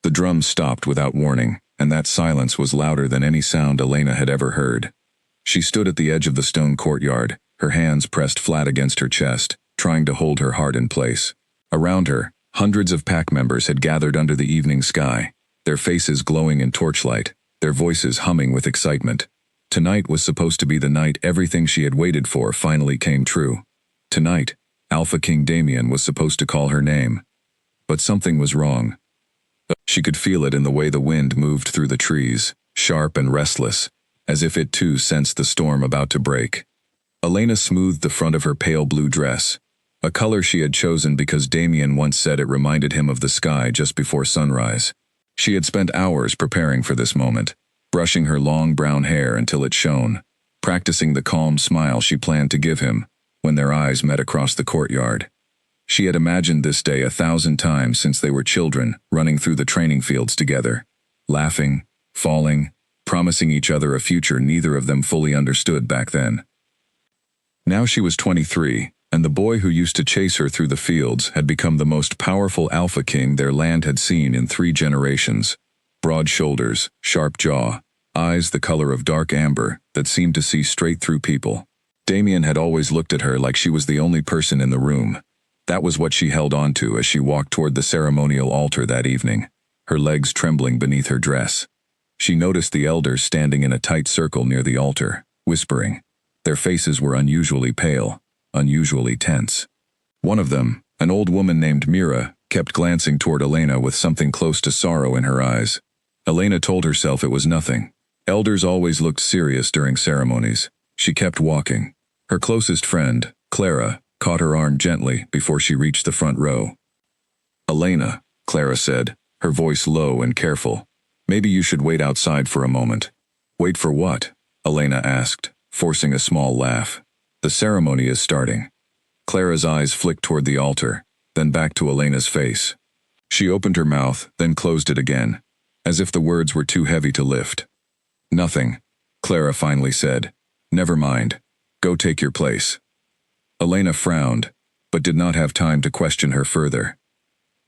The drums stopped without warning, and that silence was louder than any sound Elena had ever heard. She stood at the edge of the stone courtyard, her hands pressed flat against her chest, trying to hold her heart in place. Around her, hundreds of pack members had gathered under the evening sky, their faces glowing in torchlight, their voices humming with excitement. Tonight was supposed to be the night everything she had waited for finally came true. Tonight, Alpha King Damien was supposed to call her name. But something was wrong. She could feel it in the way the wind moved through the trees, sharp and restless, as if it too sensed the storm about to break. Elena smoothed the front of her pale blue dress, a color she had chosen because Damien once said it reminded him of the sky just before sunrise. She had spent hours preparing for this moment, brushing her long brown hair until it shone, practicing the calm smile she planned to give him when their eyes met across the courtyard. She had imagined this day 1,000 times since they were children, running through the training fields together, laughing, falling, promising each other a future neither of them fully understood back then. Now she was 23, and the boy who used to chase her through the fields had become the most powerful Alpha King their land had seen in 3 generations. Broad shoulders, sharp jaw, eyes the color of dark amber that seemed to see straight through people. Damien had always looked at her like she was the only person in the room. That was what she held on to as she walked toward the ceremonial altar that evening, her legs trembling beneath her dress. She noticed the elders standing in a tight circle near the altar, whispering. Their faces were unusually pale, unusually tense. One of them, an old woman named Mira, kept glancing toward Elena with something close to sorrow in her eyes. Elena told herself it was nothing. Elders always looked serious during ceremonies. She kept walking. Her closest friend, Clara, caught her arm gently before she reached the front row. "Elena," Clara said, her voice low and careful. "Maybe you should wait outside for a moment." "Wait for what?" Elena asked, forcing a small laugh. "The ceremony is starting." Clara's eyes flicked toward the altar, then back to Elena's face. She opened her mouth, then closed it again, as if the words were too heavy to lift. "Nothing," Clara finally said. "Never mind. Go take your place." Elena frowned, but did not have time to question her further.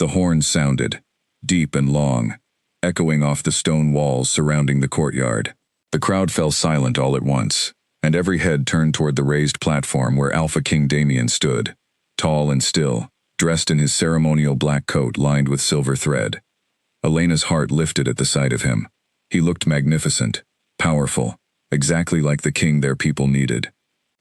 The horns sounded, deep and long, echoing off the stone walls surrounding the courtyard. The crowd fell silent all at once, and every head turned toward the raised platform where Alpha King Damien stood, tall and still, dressed in his ceremonial black coat lined with silver thread. Elena's heart lifted at the sight of him. He looked magnificent, powerful, exactly like the king their people needed.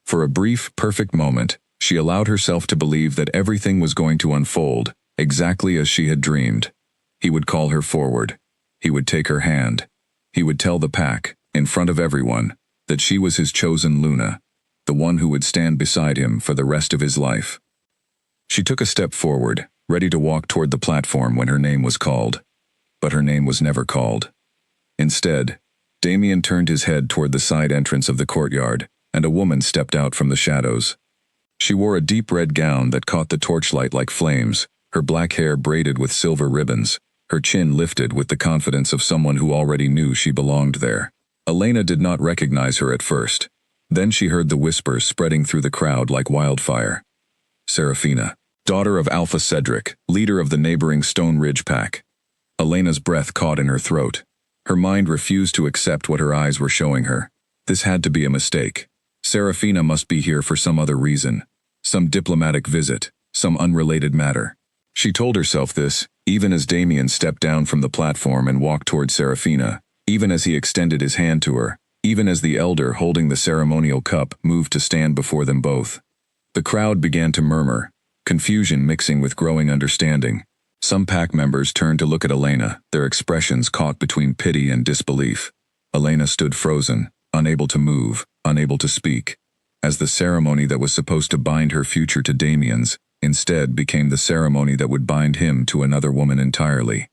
For a brief, perfect moment, she allowed herself to believe that everything was going to unfold exactly as she had dreamed. He would call her forward. He would take her hand. He would tell the pack, in front of everyone, that she was his chosen Luna, the one who would stand beside him for the rest of his life. She took a step forward, ready to walk toward the platform when her name was called. But her name was never called. Instead, Damien turned his head toward the side entrance of the courtyard, and a woman stepped out from the shadows. She wore a deep red gown that caught the torchlight like flames, her black hair braided with silver ribbons, her chin lifted with the confidence of someone who already knew she belonged there. Elena did not recognize her at first. Then she heard the whispers spreading through the crowd like wildfire. Serafina, daughter of Alpha Cedric, leader of the neighboring Stone Ridge pack. Elena's breath caught in her throat. Her mind refused to accept what her eyes were showing her. This had to be a mistake. Serafina must be here for some other reason. Some diplomatic visit, some unrelated matter. She told herself this, even as Damien stepped down from the platform and walked toward Serafina, even as he extended his hand to her, even as the elder holding the ceremonial cup moved to stand before them both. The crowd began to murmur, confusion mixing with growing understanding. Some pack members turned to look at Elena, their expressions caught between pity and disbelief. Elena stood frozen, unable to move, unable to speak, as the ceremony that was supposed to bind her future to Damien's, instead became the ceremony that would bind him to another woman entirely.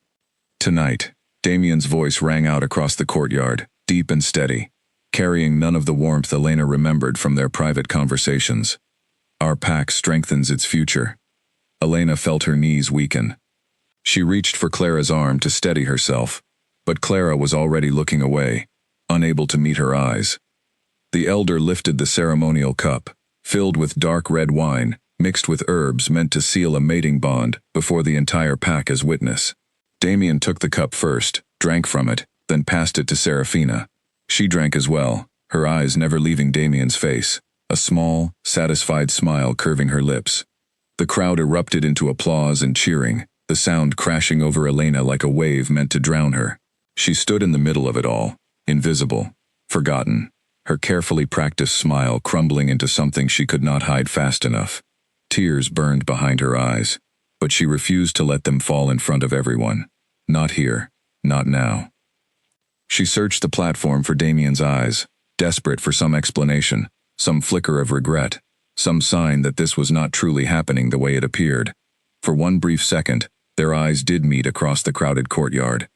Tonight, Damien's voice rang out across the courtyard, deep and steady, carrying none of the warmth Elena remembered from their private conversations. "Our pack strengthens its future." Elena felt her knees weaken. She reached for Clara's arm to steady herself, but Clara was already looking away, unable to meet her eyes. The elder lifted the ceremonial cup, filled with dark red wine, mixed with herbs meant to seal a mating bond before the entire pack as witness. Damien took the cup first, drank from it, then passed it to Serafina. She drank as well, her eyes never leaving Damien's face, a small, satisfied smile curving her lips. The crowd erupted into applause and cheering, the sound crashing over Elena like a wave meant to drown her. She stood in the middle of it all, invisible, forgotten, her carefully practiced smile crumbling into something she could not hide fast enough. Tears burned behind her eyes, but she refused to let them fall in front of everyone. Not here, not now. She searched the platform for Damien's eyes, desperate for some explanation, some flicker of regret, some sign that this was not truly happening the way it appeared. For one brief second, their eyes did meet across the crowded courtyard.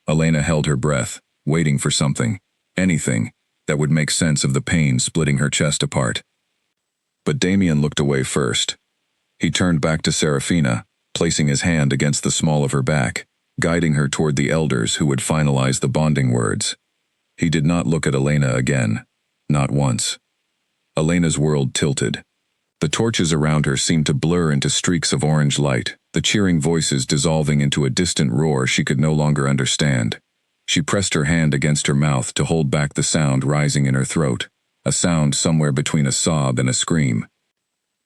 Elena held her breath, waiting for something, anything, that would make sense of the pain splitting her chest apart. But Damien looked away first. He turned back to Serafina, placing his hand against the small of her back, guiding her toward the elders who would finalize the bonding words. He did not look at Elena again, not once. Elena's world tilted. The torches around her seemed to blur into streaks of orange light, the cheering voices dissolving into a distant roar she could no longer understand. She pressed her hand against her mouth to hold back the sound rising in her throat, a sound somewhere between a sob and a scream.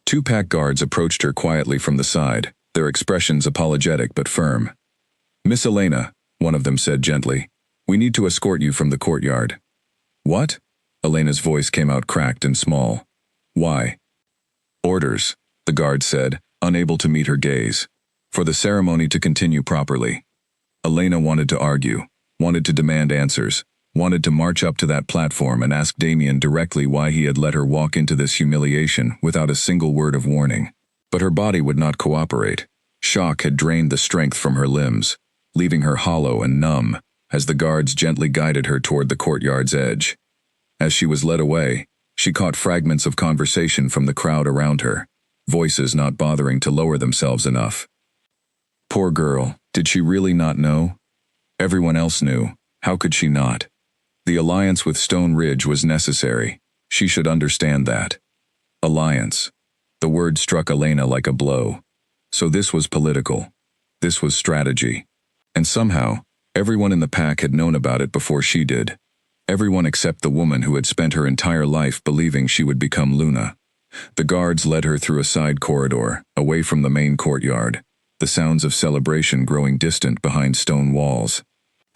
Two pack guards approached her quietly from the side, their expressions apologetic but firm. "Miss Elena," one of them said gently, "we need to escort you from the courtyard." "What?" Elena's voice came out cracked and small. "Why?" "Orders," the guard said, unable to meet her gaze. "For the ceremony to continue properly." Elena wanted to argue, wanted to demand answers, wanted to march up to that platform and ask Damien directly why he had let her walk into this humiliation without a single word of warning. But her body would not cooperate. Shock had drained the strength from her limbs, leaving her hollow and numb, as the guards gently guided her toward the courtyard's edge. As she was led away, she caught fragments of conversation from the crowd around her, voices not bothering to lower themselves enough. Poor girl, did she really not know? Everyone else knew. How could she not? The alliance with Stone Ridge was necessary. She should understand that. Alliance. The word struck Elena like a blow. So this was political. This was strategy. And somehow, everyone in the pack had known about it before she did. Everyone except the woman who had spent her entire life believing she would become Luna. The guards led her through a side corridor, away from the main courtyard, the sounds of celebration growing distant behind stone walls.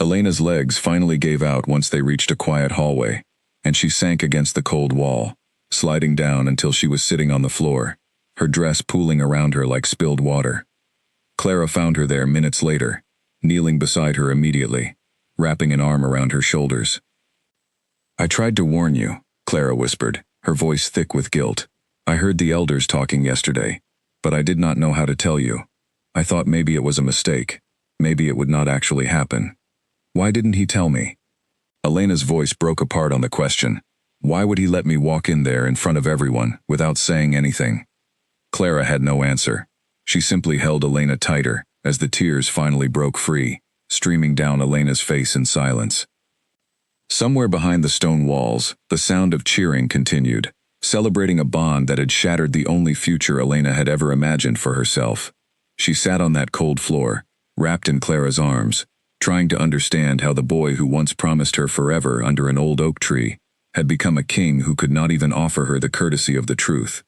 Elena's legs finally gave out once they reached a quiet hallway, and she sank against the cold wall, sliding down until she was sitting on the floor, her dress pooling around her like spilled water. Clara found her there minutes later, kneeling beside her immediately, wrapping an arm around her shoulders. "I tried to warn you," Clara whispered, her voice thick with guilt. "I heard the elders talking yesterday, but I did not know how to tell you. I thought maybe it was a mistake. Maybe it would not actually happen. Why didn't he tell me?" Elena's voice broke apart on the question. Why would he let me walk in there in front of everyone without saying anything? Clara had no answer. She simply held Elena tighter as the tears finally broke free, streaming down Elena's face in silence. Somewhere behind the stone walls, the sound of cheering continued, celebrating a bond that had shattered the only future Elena had ever imagined for herself. She sat on that cold floor, wrapped in Clara's arms, trying to understand how the boy who once promised her forever under an old oak tree had become a king who could not even offer her the courtesy of the truth.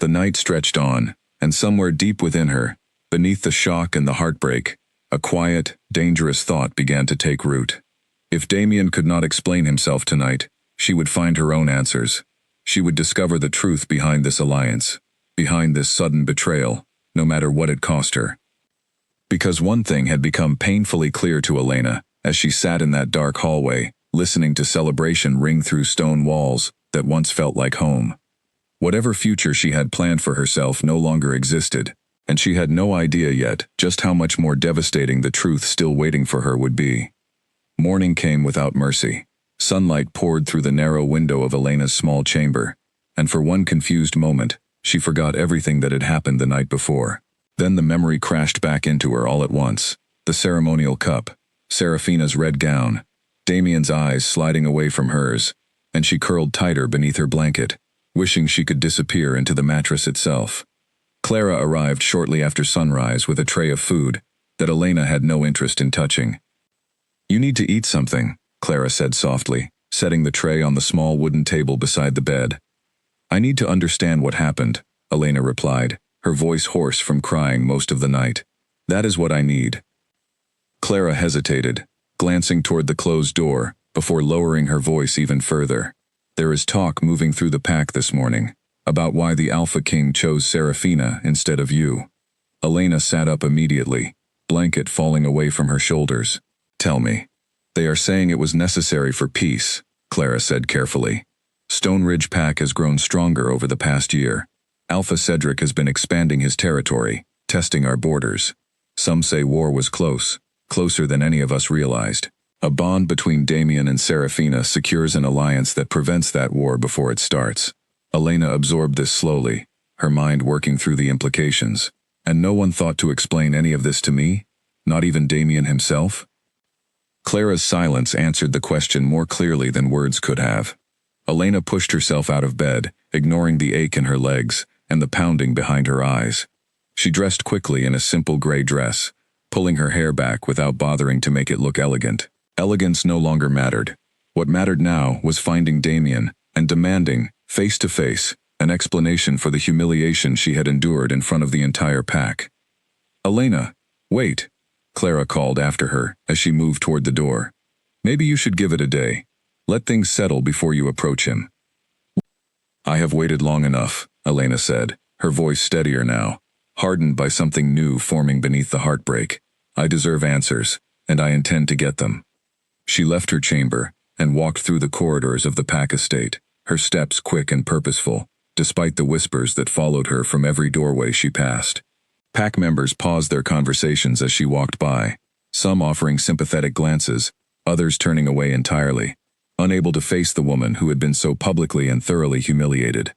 The night stretched on, and somewhere deep within her, beneath the shock and the heartbreak, a quiet, dangerous thought began to take root. If Damien could not explain himself tonight, she would find her own answers. She would discover the truth behind this alliance, behind this sudden betrayal, no matter what it cost her. Because one thing had become painfully clear to Elena as she sat in that dark hallway, listening to celebration ring through stone walls that once felt like home. Whatever future she had planned for herself no longer existed, and she had no idea yet just how much more devastating the truth still waiting for her would be. Morning came without mercy. Sunlight poured through the narrow window of Elena's small chamber, and for one confused moment, she forgot everything that had happened the night before. Then the memory crashed back into her all at once. The ceremonial cup, Serafina's red gown, Damien's eyes sliding away from hers, and she curled tighter beneath her blanket, wishing she could disappear into the mattress itself. Clara arrived shortly after sunrise with a tray of food, that Elena had no interest in touching. "You need to eat something," Clara said softly, setting the tray on the small wooden table beside the bed. "I need to understand what happened," Elena replied, her voice hoarse from crying most of the night. "That is what I need." Clara hesitated, glancing toward the closed door, before lowering her voice even further. "There is talk moving through the pack this morning about why the Alpha King chose Serafina instead of you." Elena sat up immediately, blanket falling away from her shoulders. "Tell me." "They are saying it was necessary for peace," Clara said carefully. "Stone Ridge Pack has grown stronger over the past year. Alpha Cedric has been expanding his territory, testing our borders. Some say war was close, closer than any of us realized. A bond between Damien and Serafina secures an alliance that prevents that war before it starts." Elena absorbed this slowly, her mind working through the implications. "And no one thought to explain any of this to me? Not even Damien himself?" Clara's silence answered the question more clearly than words could have. Elena pushed herself out of bed, ignoring the ache in her legs and the pounding behind her eyes. She dressed quickly in a simple gray dress, pulling her hair back without bothering to make it look elegant. Elegance no longer mattered. What mattered now was finding Damien and demanding, face to face, an explanation for the humiliation she had endured in front of the entire pack. "Elena, wait," Clara called after her as she moved toward the door. "Maybe you should give it a day. Let things settle before you approach him." "I have waited long enough," Elena said, her voice steadier now, hardened by something new forming beneath the heartbreak. "I deserve answers, and I intend to get them." She left her chamber and walked through the corridors of the pack estate, her steps quick and purposeful, despite the whispers that followed her from every doorway she passed. Pack members paused their conversations as she walked by, some offering sympathetic glances, others turning away entirely, unable to face the woman who had been so publicly and thoroughly humiliated.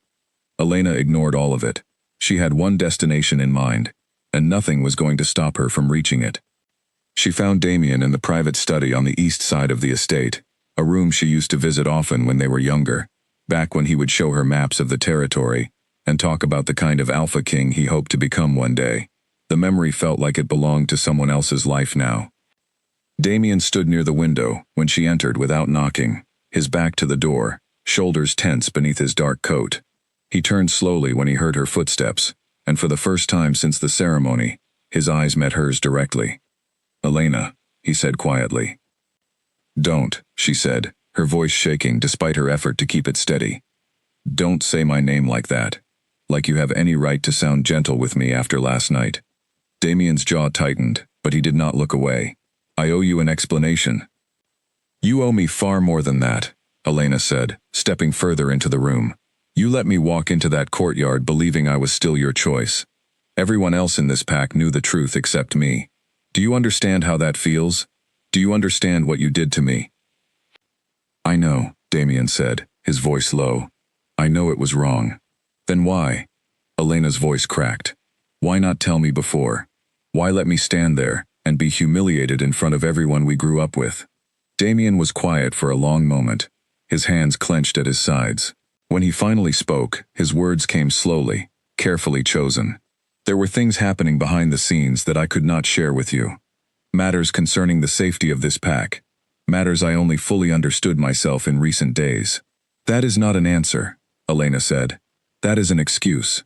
Elena ignored all of it. She had one destination in mind, and nothing was going to stop her from reaching it. She found Damien in the private study on the east side of the estate, a room she used to visit often when they were younger, back when he would show her maps of the territory and talk about the kind of Alpha King he hoped to become one day. The memory felt like it belonged to someone else's life now. Damien stood near the window when she entered without knocking, his back to the door, shoulders tense beneath his dark coat. He turned slowly when he heard her footsteps, and for the first time since the ceremony, his eyes met hers directly. "Elena," he said quietly. "Don't," she said, her voice shaking despite her effort to keep it steady. "Don't say my name like that. Like you have any right to sound gentle with me after last night." Damien's jaw tightened, but he did not look away. "I owe you an explanation." "You owe me far more than that," Elena said, stepping further into the room. "You let me walk into that courtyard believing I was still your choice. Everyone else in this pack knew the truth except me. Do you understand how that feels? Do you understand what you did to me?" "I know," Damien said, his voice low. "I know it was wrong." "Then why?" Elena's voice cracked. "Why not tell me before? Why let me stand there and be humiliated in front of everyone we grew up with?" Damien was quiet for a long moment, his hands clenched at his sides. When he finally spoke, his words came slowly, carefully chosen. "There were things happening behind the scenes that I could not share with you. Matters concerning the safety of this pack. Matters I only fully understood myself in recent days." "That is not an answer," Elena said. "That is an excuse."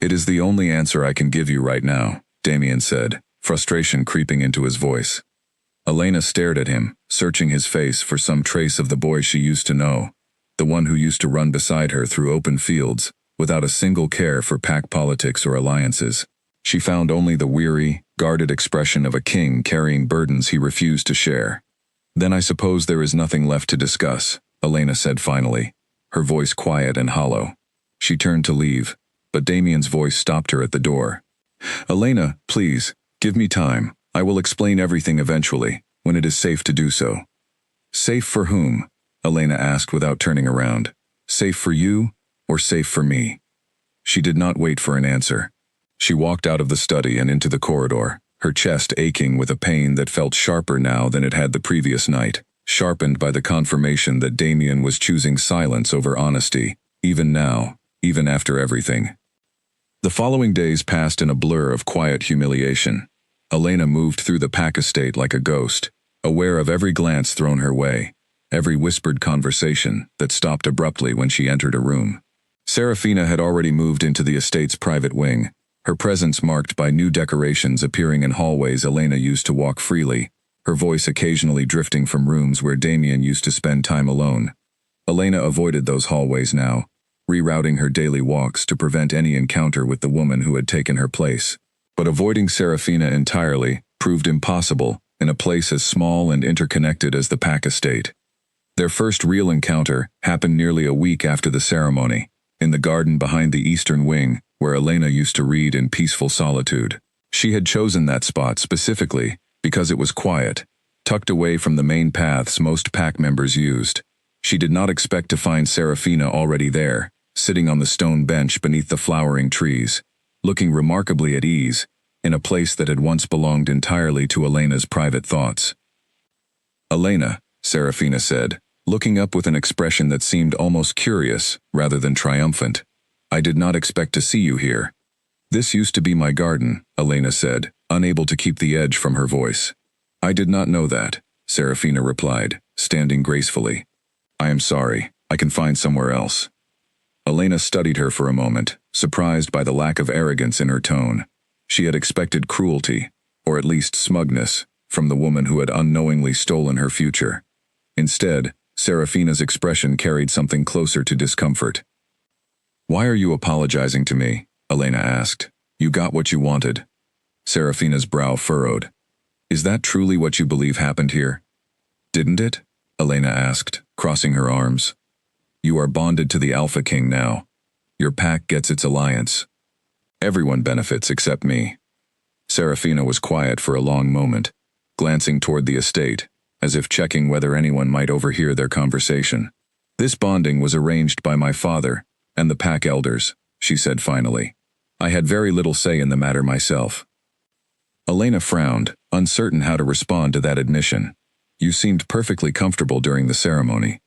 "It is the only answer I can give you right now," Damien said, frustration creeping into his voice. Elena stared at him, searching his face for some trace of the boy she used to know, the one who used to run beside her through open fields, without a single care for pack politics or alliances. She found only the weary, guarded expression of a king carrying burdens he refused to share. "Then I suppose there is nothing left to discuss," Elena said finally, her voice quiet and hollow. She turned to leave, but Damien's voice stopped her at the door. "Elena, please, give me time. I will explain everything eventually, when it is safe to do so." "Safe for whom?" Elena asked without turning around. "Safe for you, or safe for me?" She did not wait for an answer. She walked out of the study and into the corridor, her chest aching with a pain that felt sharper now than it had the previous night, sharpened by the confirmation that Damien was choosing silence over honesty, even now, even after everything. The following days passed in a blur of quiet humiliation. Elena moved through the pack estate like a ghost, aware of every glance thrown her way, every whispered conversation that stopped abruptly when she entered a room. Serafina had already moved into the estate's private wing, her presence marked by new decorations appearing in hallways Elena used to walk freely, her voice occasionally drifting from rooms where Damien used to spend time alone. Elena avoided those hallways now, rerouting her daily walks to prevent any encounter with the woman who had taken her place. But avoiding Serafina entirely proved impossible in a place as small and interconnected as the pack estate. Their first real encounter happened nearly a week after the ceremony, in the garden behind the eastern wing, where Elena used to read in peaceful solitude. She had chosen that spot specifically because it was quiet, tucked away from the main paths most pack members used. She did not expect to find Serafina already there, sitting on the stone bench beneath the flowering trees, looking remarkably at ease, in a place that had once belonged entirely to Elena's private thoughts. "Elena," Serafina said, looking up with an expression that seemed almost curious rather than triumphant. "I did not expect to see you here." "This used to be my garden," Elena said, unable to keep the edge from her voice. "I did not know that," Serafina replied, standing gracefully. "I am sorry. I can find somewhere else." Elena studied her for a moment, surprised by the lack of arrogance in her tone. She had expected cruelty, or at least smugness, from the woman who had unknowingly stolen her future. Instead, Serafina's expression carried something closer to discomfort. "Why are you apologizing to me?" Elena asked. "You got what you wanted." Serafina's brow furrowed. "Is that truly what you believe happened here?" "Didn't it?" Elena asked, crossing her arms. "You are bonded to the Alpha King now. Your pack gets its alliance. Everyone benefits except me." Serafina was quiet for a long moment, glancing toward the estate, as if checking whether anyone might overhear their conversation. "This bonding was arranged by my father and the pack elders," she said finally. "I had very little say in the matter myself." Elena frowned, uncertain how to respond to that admission. "You seemed perfectly comfortable during the ceremony."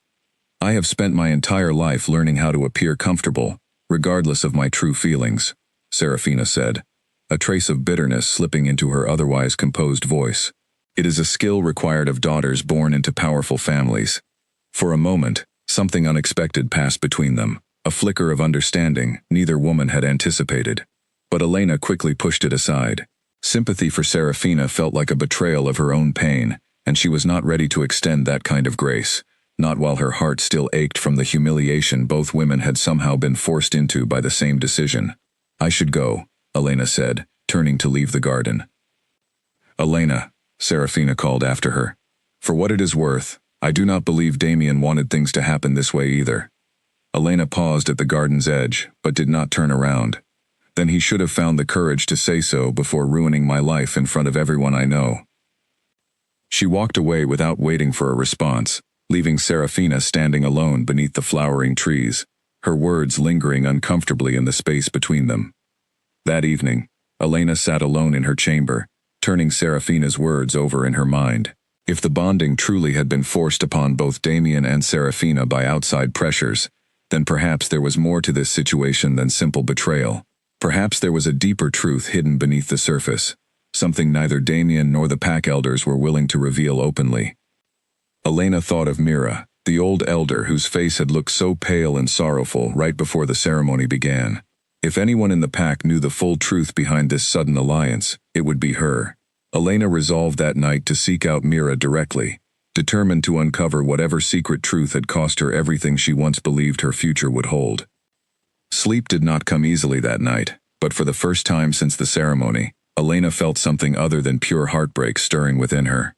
"I have spent my entire life learning how to appear comfortable, regardless of my true feelings," Serafina said, a trace of bitterness slipping into her otherwise composed voice. "It is a skill required of daughters born into powerful families." For a moment, something unexpected passed between them, a flicker of understanding neither woman had anticipated. But Elena quickly pushed it aside. Sympathy for Serafina felt like a betrayal of her own pain, and she was not ready to extend that kind of grace, not while her heart still ached from the humiliation both women had somehow been forced into by the same decision. "I should go," Elena said, turning to leave the garden. "Elena," Serafina called after her. "For what it is worth, I do not believe Damien wanted things to happen this way either." Elena paused at the garden's edge, but did not turn around. "Then he should have found the courage to say so before ruining my life in front of everyone I know." She walked away without waiting for a response, leaving Serafina standing alone beneath the flowering trees, her words lingering uncomfortably in the space between them. That evening, Elena sat alone in her chamber, turning Serafina's words over in her mind. If the bonding truly had been forced upon both Damien and Serafina by outside pressures, then perhaps there was more to this situation than simple betrayal. Perhaps there was a deeper truth hidden beneath the surface, something neither Damien nor the pack elders were willing to reveal openly. Elena thought of Mira, the old elder whose face had looked so pale and sorrowful right before the ceremony began. If anyone in the pack knew the full truth behind this sudden alliance, it would be her. Elena resolved that night to seek out Mira directly, determined to uncover whatever secret truth had cost her everything she once believed her future would hold. Sleep did not come easily that night, but for the first time since the ceremony, Elena felt something other than pure heartbreak stirring within her.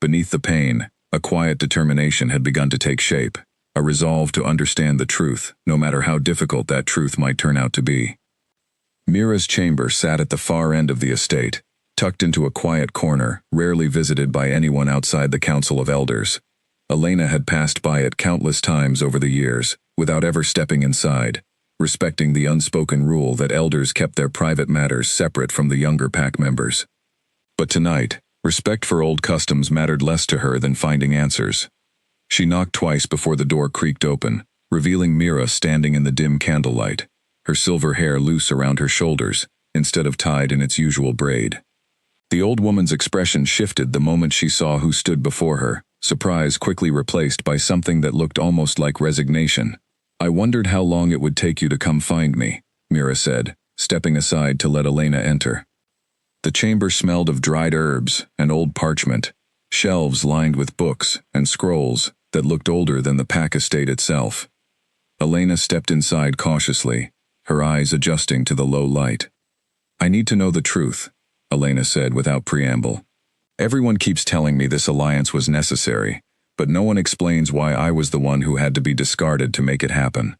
Beneath the pain, a quiet determination had begun to take shape, a resolve to understand the truth, no matter how difficult that truth might turn out to be. Mira's chamber sat at the far end of the estate, tucked into a quiet corner, rarely visited by anyone outside the Council of Elders. Elena had passed by it countless times over the years, without ever stepping inside, respecting the unspoken rule that elders kept their private matters separate from the younger pack members. But tonight, respect for old customs mattered less to her than finding answers. She knocked twice before the door creaked open, revealing Mira standing in the dim candlelight, her silver hair loose around her shoulders, instead of tied in its usual braid. The old woman's expression shifted the moment she saw who stood before her, surprise quickly replaced by something that looked almost like resignation. "I wondered how long it would take you to come find me," Mira said, stepping aside to let Elena enter. The chamber smelled of dried herbs and old parchment, shelves lined with books and scrolls that looked older than the Pack estate itself. Elena stepped inside cautiously, her eyes adjusting to the low light. "I need to know the truth," Elena said without preamble. "Everyone keeps telling me this alliance was necessary, but no one explains why I was the one who had to be discarded to make it happen."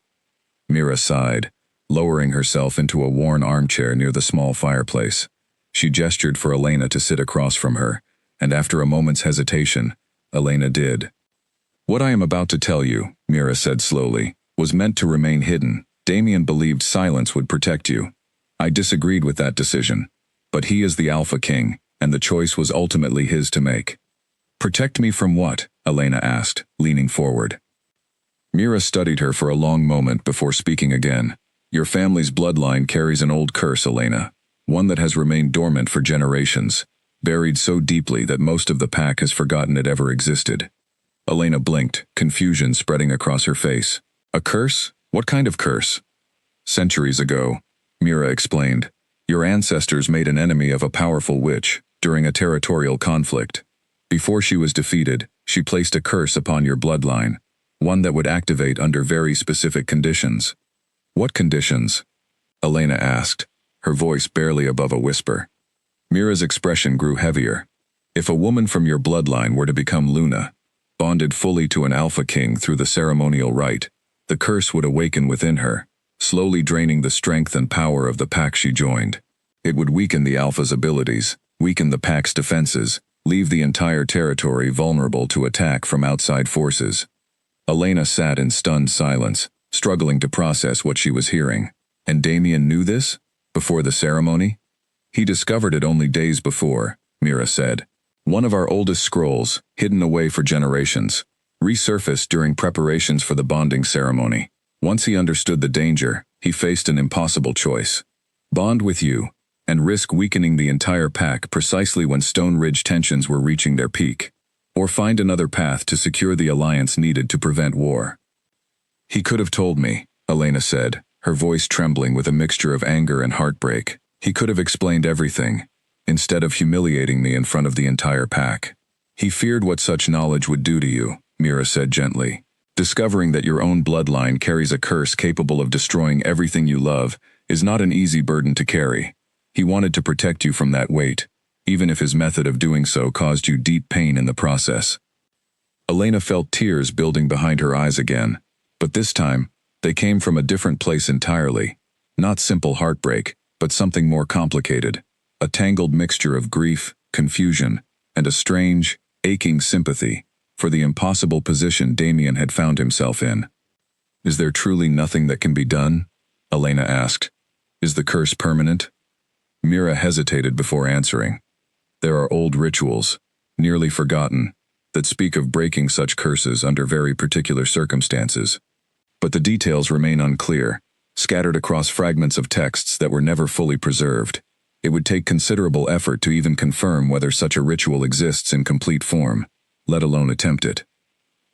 Mira sighed, lowering herself into a worn armchair near the small fireplace. She gestured for Elena to sit across from her, and after a moment's hesitation, Elena did. "What I am about to tell you," Mira said slowly, "was meant to remain hidden. Damien believed silence would protect you. I disagreed with that decision. But he is the Alpha King, and the choice was ultimately his to make." "Protect me from what?" Elena asked, leaning forward. Mira studied her for a long moment before speaking again. "Your family's bloodline carries an old curse, Elena, one that has remained dormant for generations, buried so deeply that most of the Pack has forgotten it ever existed." Elena blinked, confusion spreading across her face. "A curse? What kind of curse?" "Centuries ago," Mira explained, "your ancestors made an enemy of a powerful witch during a territorial conflict. Before she was defeated, she placed a curse upon your bloodline, one that would activate under very specific conditions." "What conditions?" Elena asked, her voice barely above a whisper. Mira's expression grew heavier. "If a woman from your bloodline were to become Luna, bonded fully to an Alpha King through the ceremonial rite, the curse would awaken within her, slowly draining the strength and power of the Pack she joined. It would weaken the Alpha's abilities, weaken the Pack's defenses, leave the entire territory vulnerable to attack from outside forces." Elena sat in stunned silence, struggling to process what she was hearing. "And Damien knew this? Before the ceremony?" "He discovered it only days before," Mira said. "One of our oldest scrolls, hidden away for generations, resurfaced during preparations for the bonding ceremony. Once he understood the danger, he faced an impossible choice. Bond with you, and risk weakening the entire Pack precisely when Stone Ridge tensions were reaching their peak. Or find another path to secure the alliance needed to prevent war." "He could have told me," Elena said, her voice trembling with a mixture of anger and heartbreak. "He could have explained everything, instead of humiliating me in front of the entire Pack. He feared what such knowledge would do to you," Mira said gently. "Discovering that your own bloodline carries a curse capable of destroying everything you love is not an easy burden to carry. He wanted to protect you from that weight, even if his method of doing so caused you deep pain in the process." Elena felt tears building behind her eyes again, but this time, they came from a different place entirely. Not simple heartbreak, but something more complicated. A tangled mixture of grief, confusion, and a strange, aching sympathy for the impossible position Damien had found himself in. "Is there truly nothing that can be done?" Elena asked. "Is the curse permanent?" Mira hesitated before answering. "There are old rituals, nearly forgotten, that speak of breaking such curses under very particular circumstances. But the details remain unclear, scattered across fragments of texts that were never fully preserved. It would take considerable effort to even confirm whether such a ritual exists in complete form, let alone attempt it."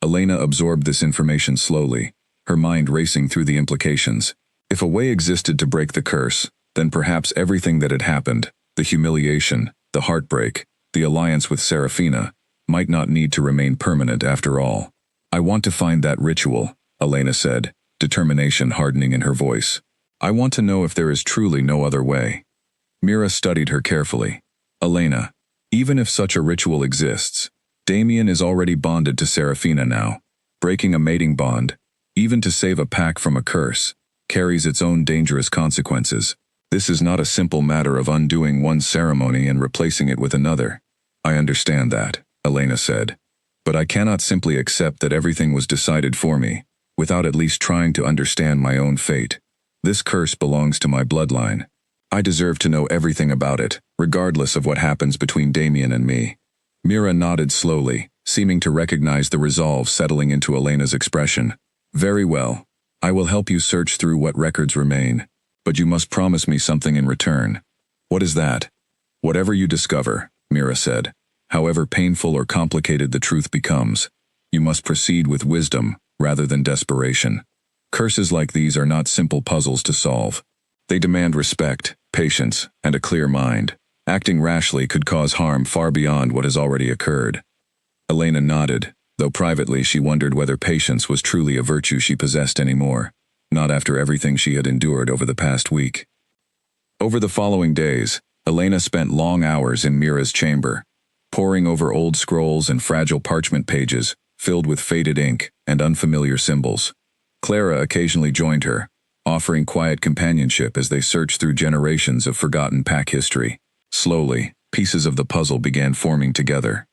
Elena absorbed this information slowly, her mind racing through the implications. If a way existed to break the curse, then perhaps everything that had happened, the humiliation, the heartbreak, the alliance with Serafina, might not need to remain permanent after all. "I want to find that ritual," Elena said, determination hardening in her voice. "I want to know if there is truly no other way." Mira studied her carefully. "Elena, even if such a ritual exists, Damien is already bonded to Serafina now. Breaking a mating bond, even to save a Pack from a curse, carries its own dangerous consequences. This is not a simple matter of undoing one ceremony and replacing it with another." "I understand that," Elena said. "But I cannot simply accept that everything was decided for me, without at least trying to understand my own fate. This curse belongs to my bloodline. I deserve to know everything about it, regardless of what happens between Damien and me." Mira nodded slowly, seeming to recognize the resolve settling into Elena's expression. "Very well. I will help you search through what records remain. But you must promise me something in return." "What is that?" Whatever you discover, Mira said, however painful or complicated the truth becomes, you must proceed with wisdom rather than desperation. Curses like these are not simple puzzles to solve. They demand respect, patience, and a clear mind. Acting rashly could cause harm far beyond what has already occurred. Elena nodded, though privately she wondered whether patience was truly a virtue she possessed anymore, not after everything she had endured over the past week. Over the following days, Elena spent long hours in Mira's chamber, poring over old scrolls and fragile parchment pages filled with faded ink and unfamiliar symbols. Clara occasionally joined her, offering quiet companionship as they searched through generations of forgotten pack history. Slowly, pieces of the puzzle began forming together.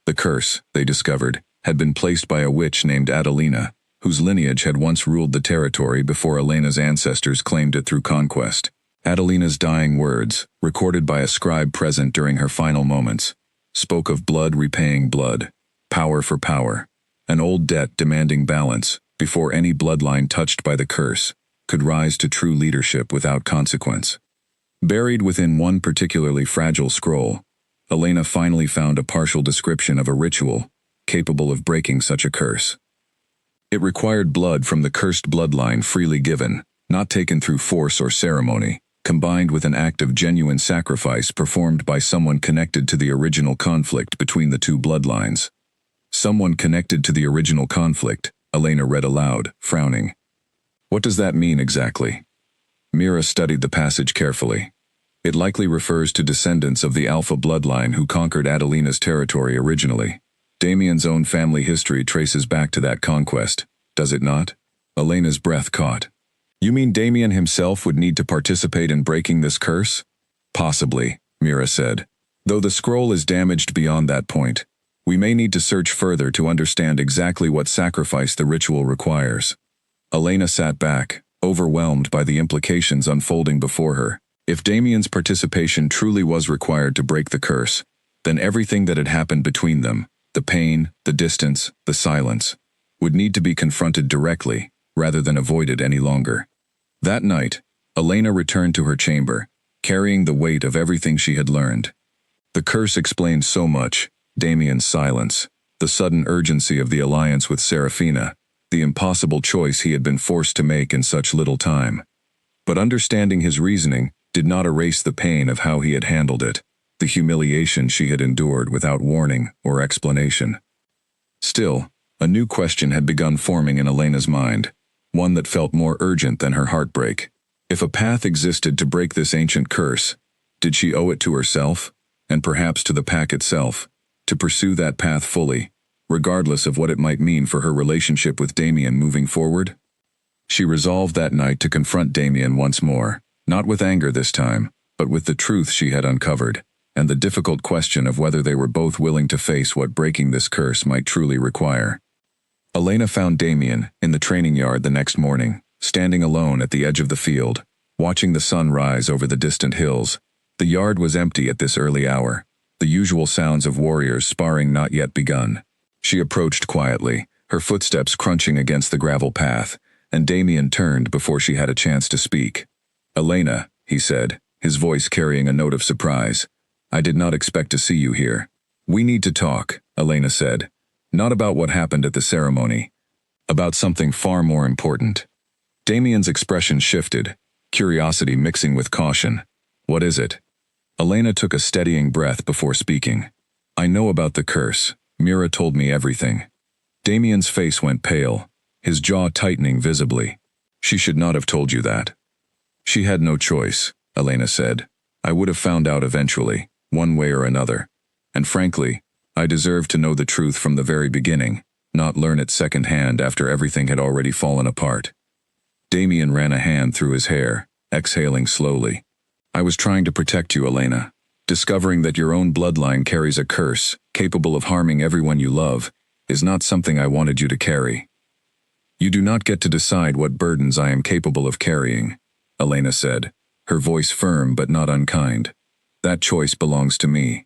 The curse, they discovered, had been placed by a witch named Adelina, whose lineage had once ruled the territory before Elena's ancestors claimed it through conquest. Adelina's dying words, recorded by a scribe present during her final moments, spoke of blood repaying blood, power for power, an old debt demanding balance before any bloodline touched by the curse could rise to true leadership without consequence. Buried within one particularly fragile scroll, Elena finally found a partial description of a ritual capable of breaking such a curse. It required blood from the cursed bloodline freely given, not taken through force or ceremony, combined with an act of genuine sacrifice performed by someone connected to the original conflict between the two bloodlines. Someone connected to the original conflict, Elena read aloud, frowning. What does that mean exactly? Mira studied the passage carefully. It likely refers to descendants of the Alpha bloodline who conquered Adelina's territory originally. Damien's own family history traces back to that conquest, does it not? Elena's breath caught. You mean Damien himself would need to participate in breaking this curse? Possibly, Mira said. Though the scroll is damaged beyond that point, we may need to search further to understand exactly what sacrifice the ritual requires. Elena sat back, overwhelmed by the implications unfolding before her. If Damien's participation truly was required to break the curse, then everything that had happened between them, the pain, the distance, the silence, would need to be confronted directly, rather than avoided any longer. That night, Elena returned to her chamber, carrying the weight of everything she had learned. The curse explained so much: Damien's silence, the sudden urgency of the alliance with Serafina, the impossible choice he had been forced to make in such little time. But understanding his reasoning did not erase the pain of how he had handled it, the humiliation she had endured without warning or explanation. Still, a new question had begun forming in Elena's mind, one that felt more urgent than her heartbreak. If a path existed to break this ancient curse, did she owe it to herself, and perhaps to the pack itself, to pursue that path fully, regardless of what it might mean for her relationship with Damien moving forward? She resolved that night to confront Damien once more, not with anger this time, but with the truth she had uncovered, and the difficult question of whether they were both willing to face what breaking this curse might truly require. Elena found Damien in the training yard the next morning, standing alone at the edge of the field, watching the sun rise over the distant hills. The yard was empty at this early hour, the usual sounds of warriors sparring not yet begun. She approached quietly, her footsteps crunching against the gravel path, and Damien turned before she had a chance to speak. "Elena," he said, his voice carrying a note of surprise. "I did not expect to see you here." "We need to talk," Elena said. "Not about what happened at the ceremony. About something far more important." Damien's expression shifted, curiosity mixing with caution. "What is it?" Elena took a steadying breath before speaking. "I know about the curse. Mira told me everything." Damien's face went pale, his jaw tightening visibly. "She should not have told you that." "She had no choice," Elena said. "I would have found out eventually, one way or another. And frankly, I deserved to know the truth from the very beginning, not learn it secondhand after everything had already fallen apart." Damien ran a hand through his hair, exhaling slowly. "I was trying to protect you, Elena. Discovering that your own bloodline carries a curse, capable of harming everyone you love, is not something I wanted you to carry. You do not get to decide what burdens I am capable of carrying," Elena said, her voice firm but not unkind. "That choice belongs to me."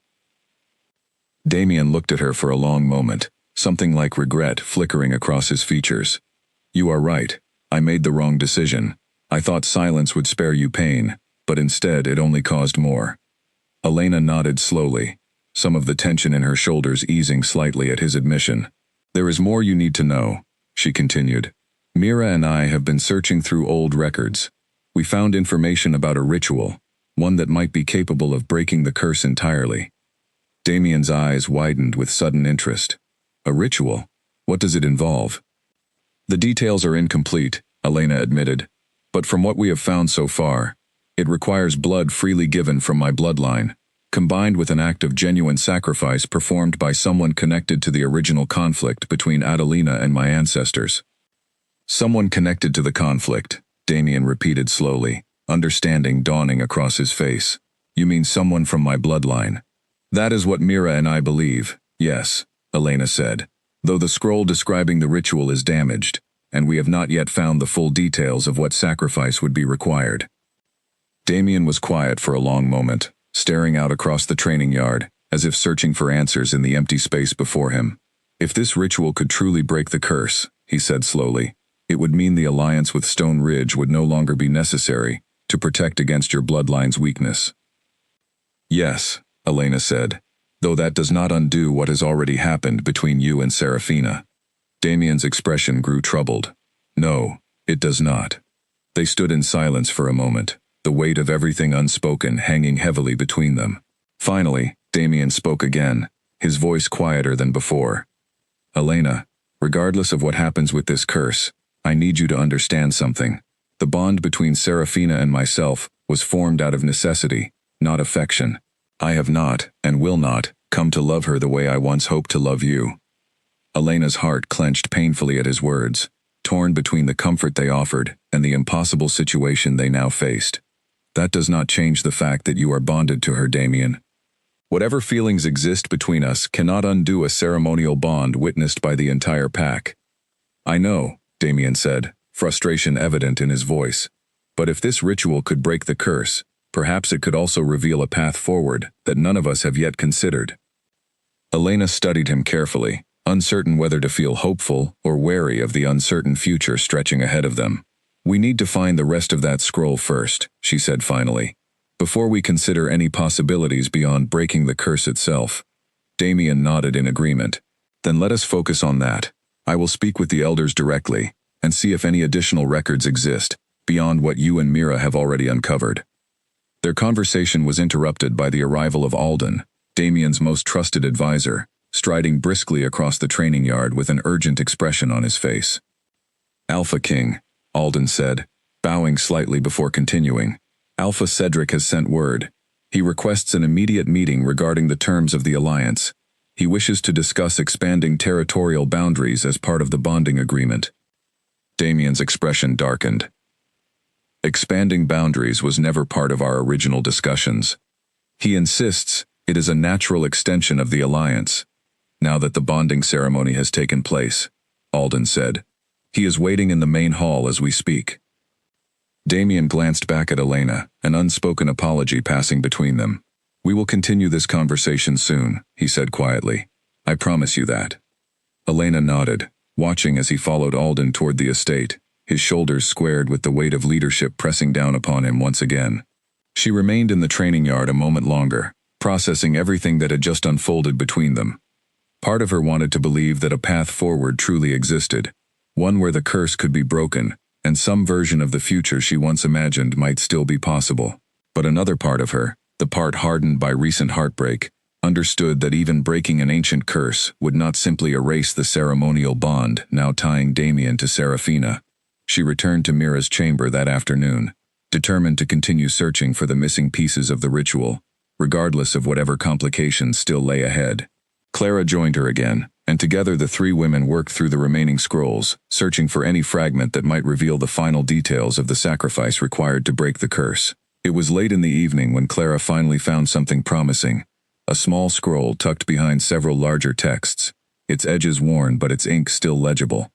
Damien looked at her for a long moment, something like regret flickering across his features. "You are right. I made the wrong decision. I thought silence would spare you pain, but instead it only caused more." Elena nodded slowly, some of the tension in her shoulders easing slightly at his admission. There is more you need to know, she continued. Mira and I have been searching through old records. We found information about a ritual, one that might be capable of breaking the curse entirely. Damien's eyes widened with sudden interest. A ritual? What does it involve? The details are incomplete, Elena admitted, but from what we have found so far, it requires blood freely given from my bloodline, combined with an act of genuine sacrifice performed by someone connected to the original conflict between Adelina and my ancestors. Someone connected to the conflict, Damien repeated slowly, understanding dawning across his face. You mean someone from my bloodline? That is what Mira and I believe, yes, Elena said, though the scroll describing the ritual is damaged, and we have not yet found the full details of what sacrifice would be required. Damien was quiet for a long moment, staring out across the training yard, as if searching for answers in the empty space before him. If this ritual could truly break the curse, he said slowly, it would mean the alliance with Stone Ridge would no longer be necessary to protect against your bloodline's weakness. Yes, Elena said, though that does not undo what has already happened between you and Serafina. Damien's expression grew troubled. No, it does not. They stood in silence for a moment, the weight of everything unspoken hanging heavily between them. Finally, Damien spoke again, his voice quieter than before. Elena, regardless of what happens with this curse, I need you to understand something. The bond between Serafina and myself was formed out of necessity, not affection. I have not, and will not, come to love her the way I once hoped to love you. Elena's heart clenched painfully at his words, torn between the comfort they offered and the impossible situation they now faced. That does not change the fact that you are bonded to her, Damien. Whatever feelings exist between us cannot undo a ceremonial bond witnessed by the entire pack. I know, Damien said, frustration evident in his voice. But if this ritual could break the curse, perhaps it could also reveal a path forward that none of us have yet considered. Elena studied him carefully, uncertain whether to feel hopeful or wary of the uncertain future stretching ahead of them. We need to find the rest of that scroll first, she said finally, before we consider any possibilities beyond breaking the curse itself. Damien nodded in agreement. Then let us focus on that. I will speak with the elders directly, and see if any additional records exist, beyond what you and Mira have already uncovered. Their conversation was interrupted by the arrival of Alden, Damien's most trusted advisor, striding briskly across the training yard with an urgent expression on his face. Alpha King, Alden said, bowing slightly before continuing. Alpha Cedric has sent word. He requests an immediate meeting regarding the terms of the alliance. He wishes to discuss expanding territorial boundaries as part of the bonding agreement. Damien's expression darkened. Expanding boundaries was never part of our original discussions. He insists it is a natural extension of the alliance. Now that the bonding ceremony has taken place, Alden said. He is waiting in the main hall as we speak. Damien glanced back at Elena, an unspoken apology passing between them. We will continue this conversation soon, he said quietly. I promise you that. Elena nodded, watching as he followed Alden toward the estate, his shoulders squared with the weight of leadership pressing down upon him once again. She remained in the training yard a moment longer, processing everything that had just unfolded between them. Part of her wanted to believe that a path forward truly existed, one where the curse could be broken, and some version of the future she once imagined might still be possible. But another part of her, the part hardened by recent heartbreak, understood that even breaking an ancient curse would not simply erase the ceremonial bond now tying Damien to Serafina. She returned to Mira's chamber that afternoon, determined to continue searching for the missing pieces of the ritual, regardless of whatever complications still lay ahead. Clara joined her again, and together the three women worked through the remaining scrolls, searching for any fragment that might reveal the final details of the sacrifice required to break the curse. It was late in the evening when Clara finally found something promising, a small scroll tucked behind several larger texts, its edges worn but its ink still legible.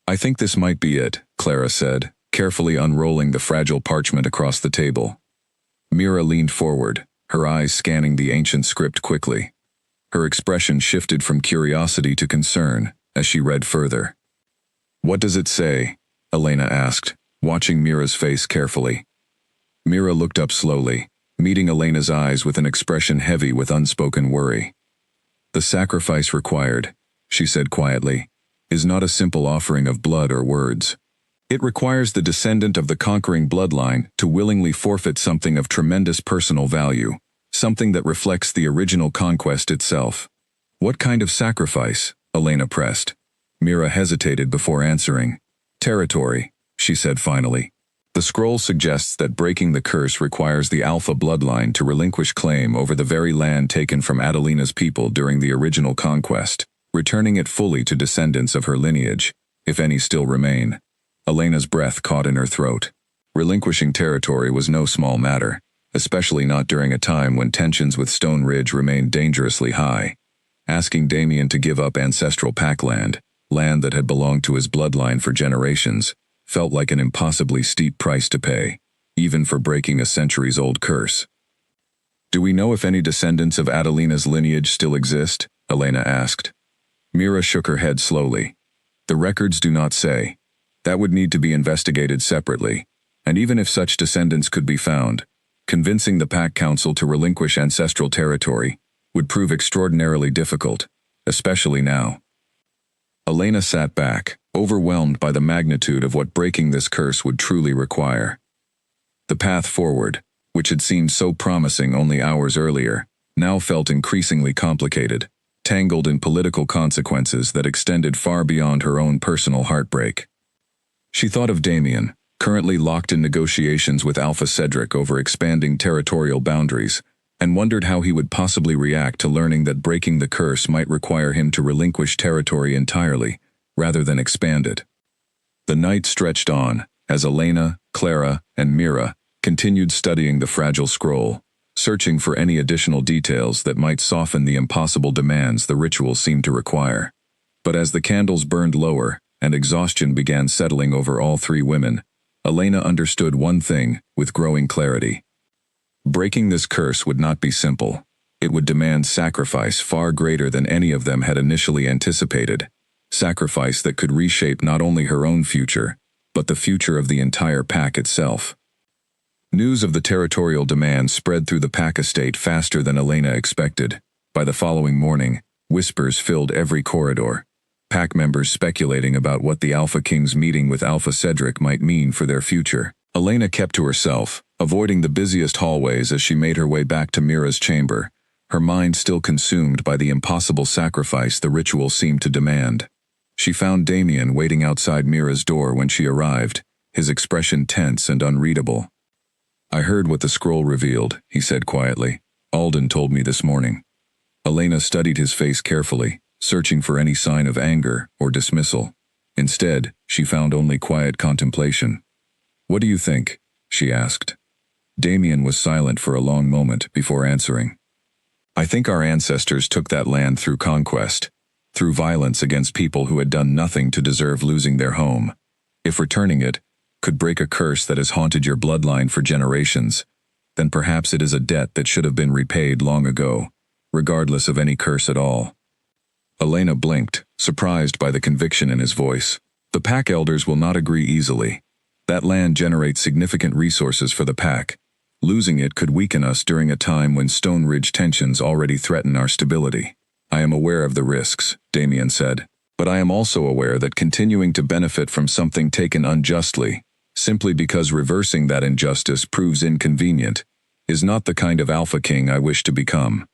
I think this might be it, Clara said, carefully unrolling the fragile parchment across the table. Mira leaned forward, her eyes scanning the ancient script quickly. Her expression shifted from curiosity to concern as she read further. What does it say? Elena asked, watching Mira's face carefully. Mira looked up slowly, meeting Elena's eyes with an expression heavy with unspoken worry. "The sacrifice required," she said quietly, "is not a simple offering of blood or words. It requires the descendant of the conquering bloodline to willingly forfeit something of tremendous personal value, something that reflects the original conquest itself." "What kind of sacrifice?" Elena pressed. Mira hesitated before answering. "Territory," she said finally. "The scroll suggests that breaking the curse requires the Alpha bloodline to relinquish claim over the very land taken from Adelina's people during the original conquest, returning it fully to descendants of her lineage, if any still remain." Elena's breath caught in her throat. Relinquishing territory was no small matter, especially not during a time when tensions with Stone Ridge remained dangerously high. Asking Damien to give up ancestral pack land that had belonged to his bloodline for generations, felt like an impossibly steep price to pay, even for breaking a centuries-old curse. "Do we know if any descendants of Adelina's lineage still exist?" Elena asked. Mira shook her head slowly. "The records do not say. That would need to be investigated separately, and even if such descendants could be found, convincing the Pack Council to relinquish ancestral territory would prove extraordinarily difficult, especially now." Elena sat back, overwhelmed by the magnitude of what breaking this curse would truly require. The path forward, which had seemed so promising only hours earlier, now felt increasingly complicated, tangled in political consequences that extended far beyond her own personal heartbreak. She thought of Damien, currently locked in negotiations with Alpha Cedric over expanding territorial boundaries, and wondered how he would possibly react to learning that breaking the curse might require him to relinquish territory entirely, rather than expand it. The night stretched on, as Elena, Clara, and Mira continued studying the fragile scroll, searching for any additional details that might soften the impossible demands the ritual seemed to require. But as the candles burned lower, and exhaustion began settling over all three women, Elena understood one thing with growing clarity. Breaking this curse would not be simple. It would demand sacrifice far greater than any of them had initially anticipated, sacrifice that could reshape not only her own future, but the future of the entire pack itself. News of the territorial demand spread through the pack estate faster than Elena expected. By the following morning, whispers filled every corridor, pack members speculating about what the Alpha King's meeting with Alpha Cedric might mean for their future. Elena kept to herself, avoiding the busiest hallways as she made her way back to Mira's chamber, her mind still consumed by the impossible sacrifice the ritual seemed to demand. She found Damien waiting outside Mira's door when she arrived, his expression tense and unreadable. "I heard what the scroll revealed," he said quietly. "Alden told me this morning." Elena studied his face carefully, searching for any sign of anger or dismissal. Instead, she found only quiet contemplation. "What do you think?" she asked. Damien was silent for a long moment before answering. "I think our ancestors took that land through conquest, through violence against people who had done nothing to deserve losing their home. If returning it could break a curse that has haunted your bloodline for generations, then perhaps it is a debt that should have been repaid long ago, regardless of any curse at all." Elena blinked, surprised by the conviction in his voice. "The pack elders will not agree easily. That land generates significant resources for the pack. Losing it could weaken us during a time when Stone Ridge tensions already threaten our stability." "I am aware of the risks," Damien said, "but I am also aware that continuing to benefit from something taken unjustly, simply because reversing that injustice proves inconvenient, is not the kind of Alpha King I wish to become."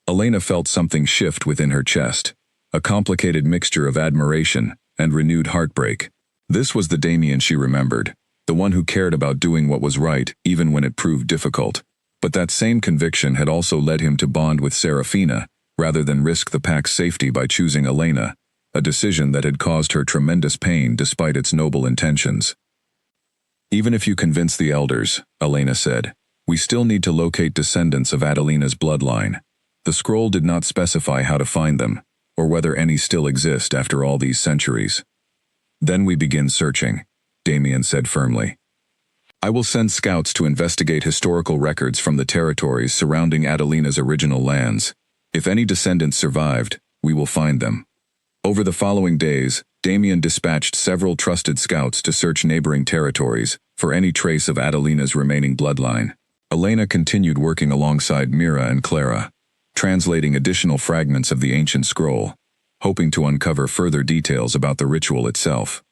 Elena felt something shift within her chest, a complicated mixture of admiration and renewed heartbreak. This was the Damien she remembered, the one who cared about doing what was right even when it proved difficult. But that same conviction had also led him to bond with Serafina, rather than risk the pack's safety by choosing Elena, a decision that had caused her tremendous pain despite its noble intentions. "Even if you convince the elders," Elena said, "we still need to locate descendants of Adelina's bloodline. The scroll did not specify how to find them, or whether any still exist after all these centuries." "Then we begin searching," Damien said firmly. "I will send scouts to investigate historical records from the territories surrounding Adelina's original lands. If any descendants survived, we will find them." Over the following days, Damien dispatched several trusted scouts to search neighboring territories for any trace of Adelina's remaining bloodline. Elena continued working alongside Mira and Clara, translating additional fragments of the ancient scroll, hoping to uncover further details about the ritual itself.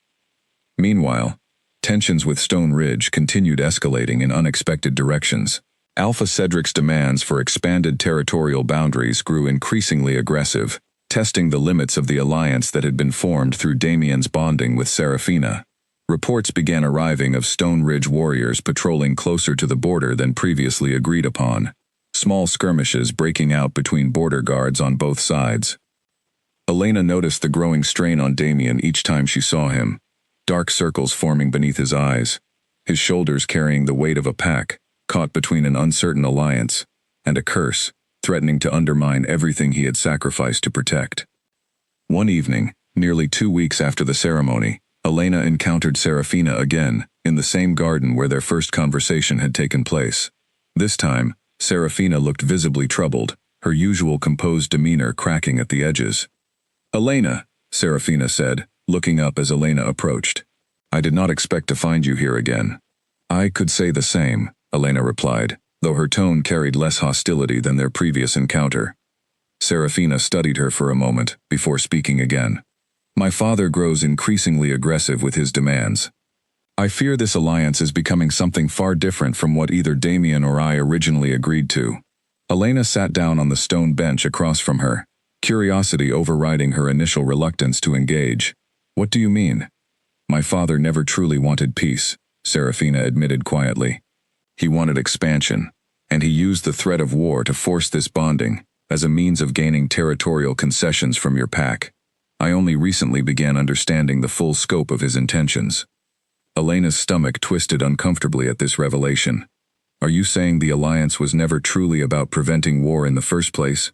Meanwhile, tensions with Stone Ridge continued escalating in unexpected directions. Alpha Cedric's demands for expanded territorial boundaries grew increasingly aggressive, testing the limits of the alliance that had been formed through Damien's bonding with Seraphina. Reports began arriving of Stone Ridge warriors patrolling closer to the border than previously agreed upon, small skirmishes breaking out between border guards on both sides. Elena noticed the growing strain on Damien each time she saw him, dark circles forming beneath his eyes, his shoulders carrying the weight of a pack, caught between an uncertain alliance and a curse, threatening to undermine everything he had sacrificed to protect. One evening, nearly 2 weeks after the ceremony, Elena encountered Seraphina again, in the same garden where their first conversation had taken place. This time, Seraphina looked visibly troubled, her usual composed demeanor cracking at the edges. "Elena," Seraphina said, looking up as Elena approached. "I did not expect to find you here again." "I could say the same," Elena replied, though her tone carried less hostility than their previous encounter. Seraphina studied her for a moment, before speaking again. "My father grows increasingly aggressive with his demands. I fear this alliance is becoming something far different from what either Damien or I originally agreed to." Elena sat down on the stone bench across from her, curiosity overriding her initial reluctance to engage. "What do you mean?" "My father never truly wanted peace," Seraphina admitted quietly. "He wanted expansion, and he used the threat of war to force this bonding, as a means of gaining territorial concessions from your pack. I only recently began understanding the full scope of his intentions." Elena's stomach twisted uncomfortably at this revelation. "Are you saying the alliance was never truly about preventing war in the first place?"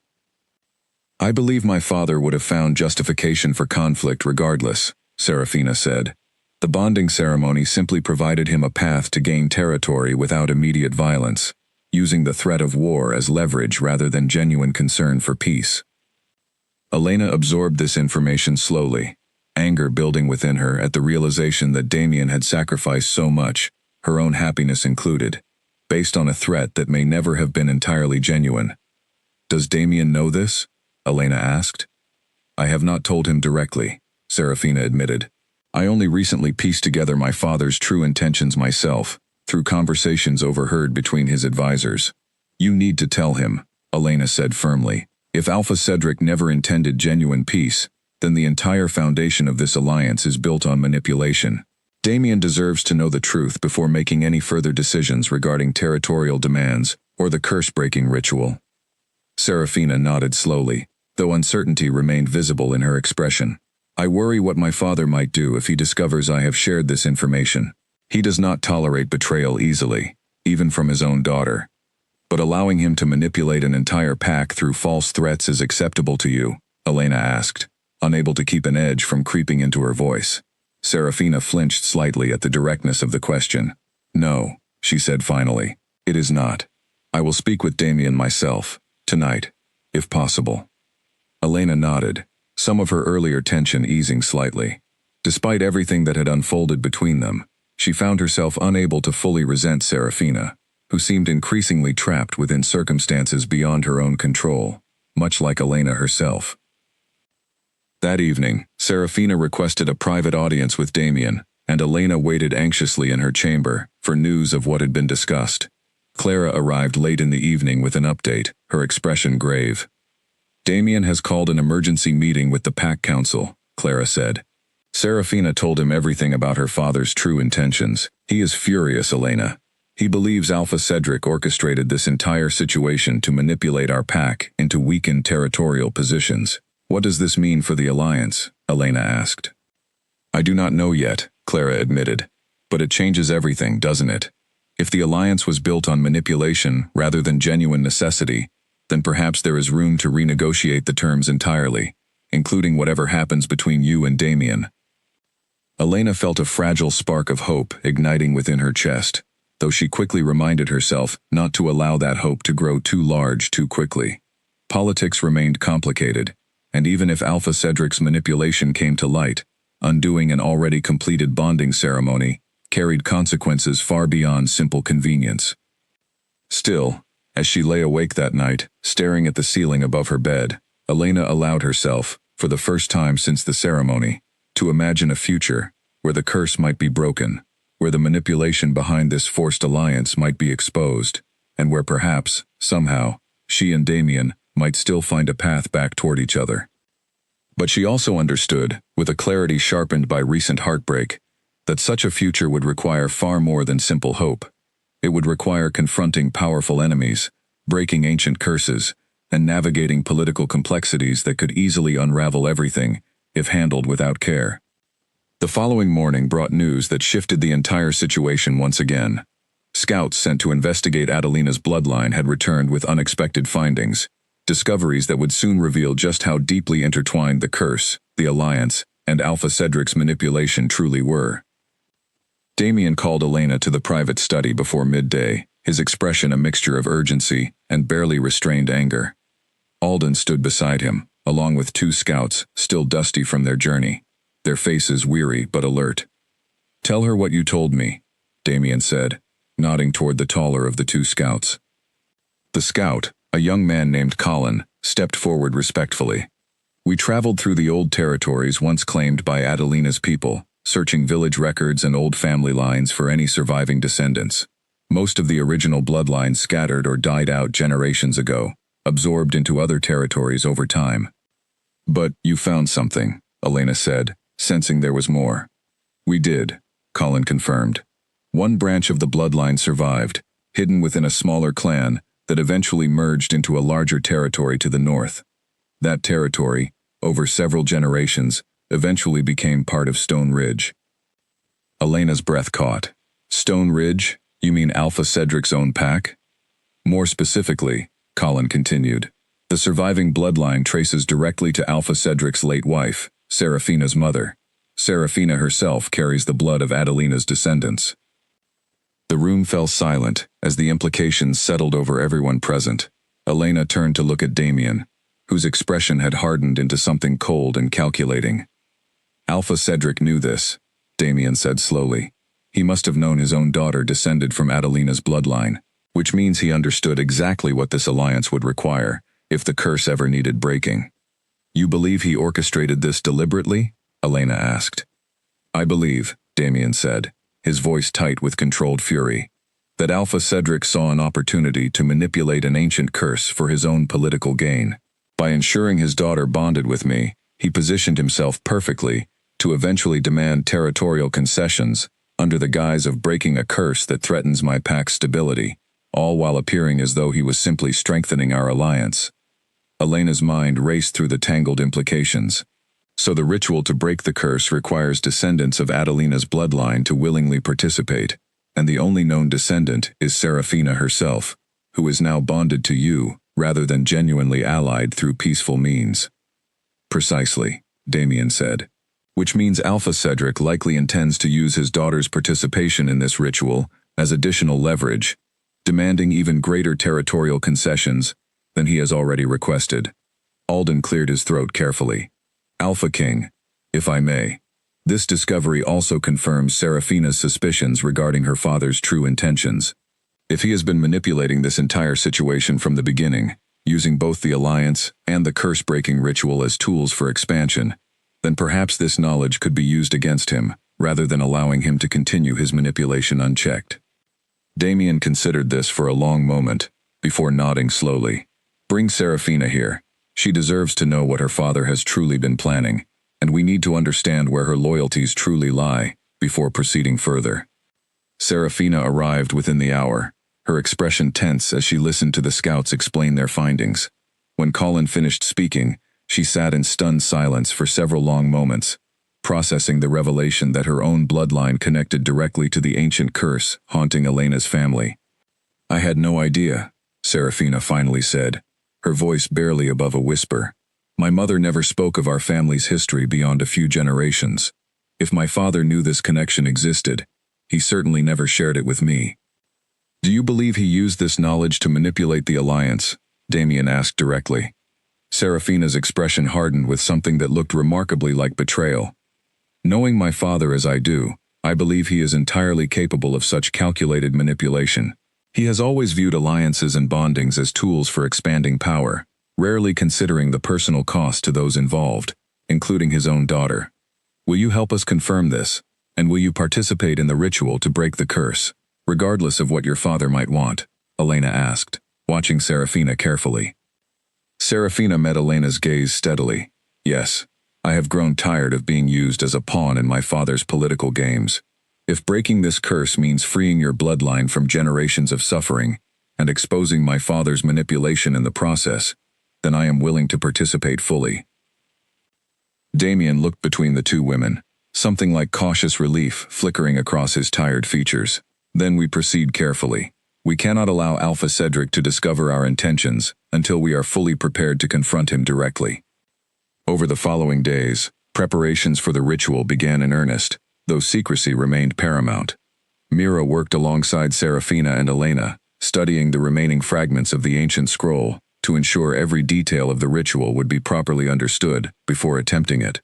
"I believe my father would have found justification for conflict regardless," Seraphina said. "The bonding ceremony simply provided him a path to gain territory without immediate violence, using the threat of war as leverage rather than genuine concern for peace." Elena absorbed this information slowly, anger building within her at the realization that Damien had sacrificed so much, her own happiness included, based on a threat that may never have been entirely genuine. "Does Damien know this?" Elena asked. "I have not told him directly," Seraphina admitted. "I only recently pieced together my father's true intentions myself, through conversations overheard between his advisors." "You need to tell him," Elena said firmly. "If Alpha Cedric never intended genuine peace, then the entire foundation of this alliance is built on manipulation. Damien deserves to know the truth before making any further decisions regarding territorial demands or the curse-breaking ritual." Seraphina nodded slowly, though uncertainty remained visible in her expression. "I worry what my father might do if he discovers I have shared this information. He does not tolerate betrayal easily, even from his own daughter. But allowing him to manipulate an entire pack through false threats is acceptable to you?" Elena asked, unable to keep an edge from creeping into her voice. Seraphina flinched slightly at the directness of the question. "No," she said finally, "it is not. I will speak with Damien myself, tonight, if possible." Elena nodded, some of her earlier tension easing slightly. Despite everything that had unfolded between them, she found herself unable to fully resent Seraphina, who seemed increasingly trapped within circumstances beyond her own control, much like Elena herself. That evening, Seraphina requested a private audience with Damien, and Elena waited anxiously in her chamber for news of what had been discussed. Clara arrived late in the evening with an update, her expression grave. "Damien has called an emergency meeting with the Pack Council," Clara said. Seraphina told him everything about her father's true intentions. "He is furious, Elena. He believes Alpha Cedric orchestrated this entire situation to manipulate our pack into weakened territorial positions." "What does this mean for the alliance?" Elena asked. "I do not know yet," Clara admitted. "But it changes everything, doesn't it? If the alliance was built on manipulation rather than genuine necessity, then perhaps there is room to renegotiate the terms entirely, including whatever happens between you and Damien." Elena felt a fragile spark of hope igniting within her chest, though she quickly reminded herself not to allow that hope to grow too large too quickly. Politics remained complicated, and even if Alpha Cedric's manipulation came to light, undoing an already completed bonding ceremony carried consequences far beyond simple convenience. Still, as she lay awake that night, staring at the ceiling above her bed, Elena allowed herself, for the first time since the ceremony, to imagine a future where the curse might be broken, where the manipulation behind this forced alliance might be exposed, and where perhaps, somehow, she and Damien might still find a path back toward each other. But she also understood, with a clarity sharpened by recent heartbreak, that such a future would require far more than simple hope. It would require confronting powerful enemies, breaking ancient curses, and navigating political complexities that could easily unravel everything if handled without care. The following morning brought news that shifted the entire situation once again. Scouts sent to investigate Adelina's bloodline had returned with unexpected findings, discoveries that would soon reveal just how deeply intertwined the curse, the alliance, and Alpha Cedric's manipulation truly were. Damien called Elena to the private study before midday, his expression a mixture of urgency and barely restrained anger. Alden stood beside him, along with 2 scouts, still dusty from their journey, their faces weary but alert. "Tell her what you told me," Damien said, nodding toward the taller of the 2 scouts. The scout, a young man named Colin, stepped forward respectfully. "We traveled through the old territories once claimed by Adelina's people, searching village records and old family lines for any surviving descendants. Most of the original bloodlines scattered or died out generations ago, absorbed into other territories over time." "But you found something," Elena said, sensing there was more. "We did," Colin confirmed. "One branch of the bloodline survived, hidden within a smaller clan that eventually merged into a larger territory to the north. That territory, over several generations, eventually became part of Stone Ridge." Elena's breath caught. "Stone Ridge? You mean Alpha Cedric's own pack?" "More specifically," Colin continued, "the surviving bloodline traces directly to Alpha Cedric's late wife, Serafina's mother. Serafina herself carries the blood of Adelina's descendants." The room fell silent as the implications settled over everyone present. Elena turned to look at Damien, whose expression had hardened into something cold and calculating. "Alpha Cedric knew this," Damien said slowly. "He must have known his own daughter descended from Adelina's bloodline, which means he understood exactly what this alliance would require if the curse ever needed breaking." "You believe he orchestrated this deliberately?" Elena asked. "I believe," Damien said, his voice tight with controlled fury, "that Alpha Cedric saw an opportunity to manipulate an ancient curse for his own political gain. By ensuring his daughter bonded with me, he positioned himself perfectly to eventually demand territorial concessions under the guise of breaking a curse that threatens my pack's stability, all while appearing as though he was simply strengthening our alliance." Elena's mind raced through the tangled implications. "So the ritual to break the curse requires descendants of Adelina's bloodline to willingly participate, and the only known descendant is Serafina herself, who is now bonded to you rather than genuinely allied through peaceful means." "Precisely," Damien said. "Which means Alpha Cedric likely intends to use his daughter's participation in this ritual as additional leverage, demanding even greater territorial concessions than he has already requested." Alden cleared his throat carefully. "Alpha King, if I may, this discovery also confirms Serafina's suspicions regarding her father's true intentions. If he has been manipulating this entire situation from the beginning, using both the alliance and the curse-breaking ritual as tools for expansion, then perhaps this knowledge could be used against him, rather than allowing him to continue his manipulation unchecked." Damien considered this for a long moment, before nodding slowly. "Bring Serafina here. She deserves to know what her father has truly been planning, and we need to understand where her loyalties truly lie, before proceeding further." Serafina arrived within the hour, her expression tense as she listened to the scouts explain their findings. When Colin finished speaking, she sat in stunned silence for several long moments, processing the revelation that her own bloodline connected directly to the ancient curse haunting Elena's family. "I had no idea," Serafina finally said, her voice barely above a whisper. "My mother never spoke of our family's history beyond a few generations. If my father knew this connection existed, he certainly never shared it with me." "Do you believe he used this knowledge to manipulate the alliance?" Damien asked directly. Serafina's expression hardened with something that looked remarkably like betrayal. "Knowing my father as I do, I believe he is entirely capable of such calculated manipulation. He has always viewed alliances and bondings as tools for expanding power, rarely considering the personal cost to those involved, including his own daughter. Will you help us confirm this, and will you participate in the ritual to break the curse, regardless of what your father might want? Elena asked, watching Serafina carefully. Serafina met Elena's gaze steadily. Yes, I have grown tired of being used as a pawn in my father's political games. If breaking this curse means freeing your bloodline from generations of suffering and exposing my father's manipulation in the process, then I am willing to participate fully. Damien looked between the two women, something like cautious relief flickering across his tired features. Then we proceed carefully. We cannot allow Alpha Cedric to discover our intentions until we are fully prepared to confront him directly. Over the following days, preparations for the ritual began in earnest, though secrecy remained paramount. Mira worked alongside Serafina and Elena, studying the remaining fragments of the ancient scroll to ensure every detail of the ritual would be properly understood before attempting it.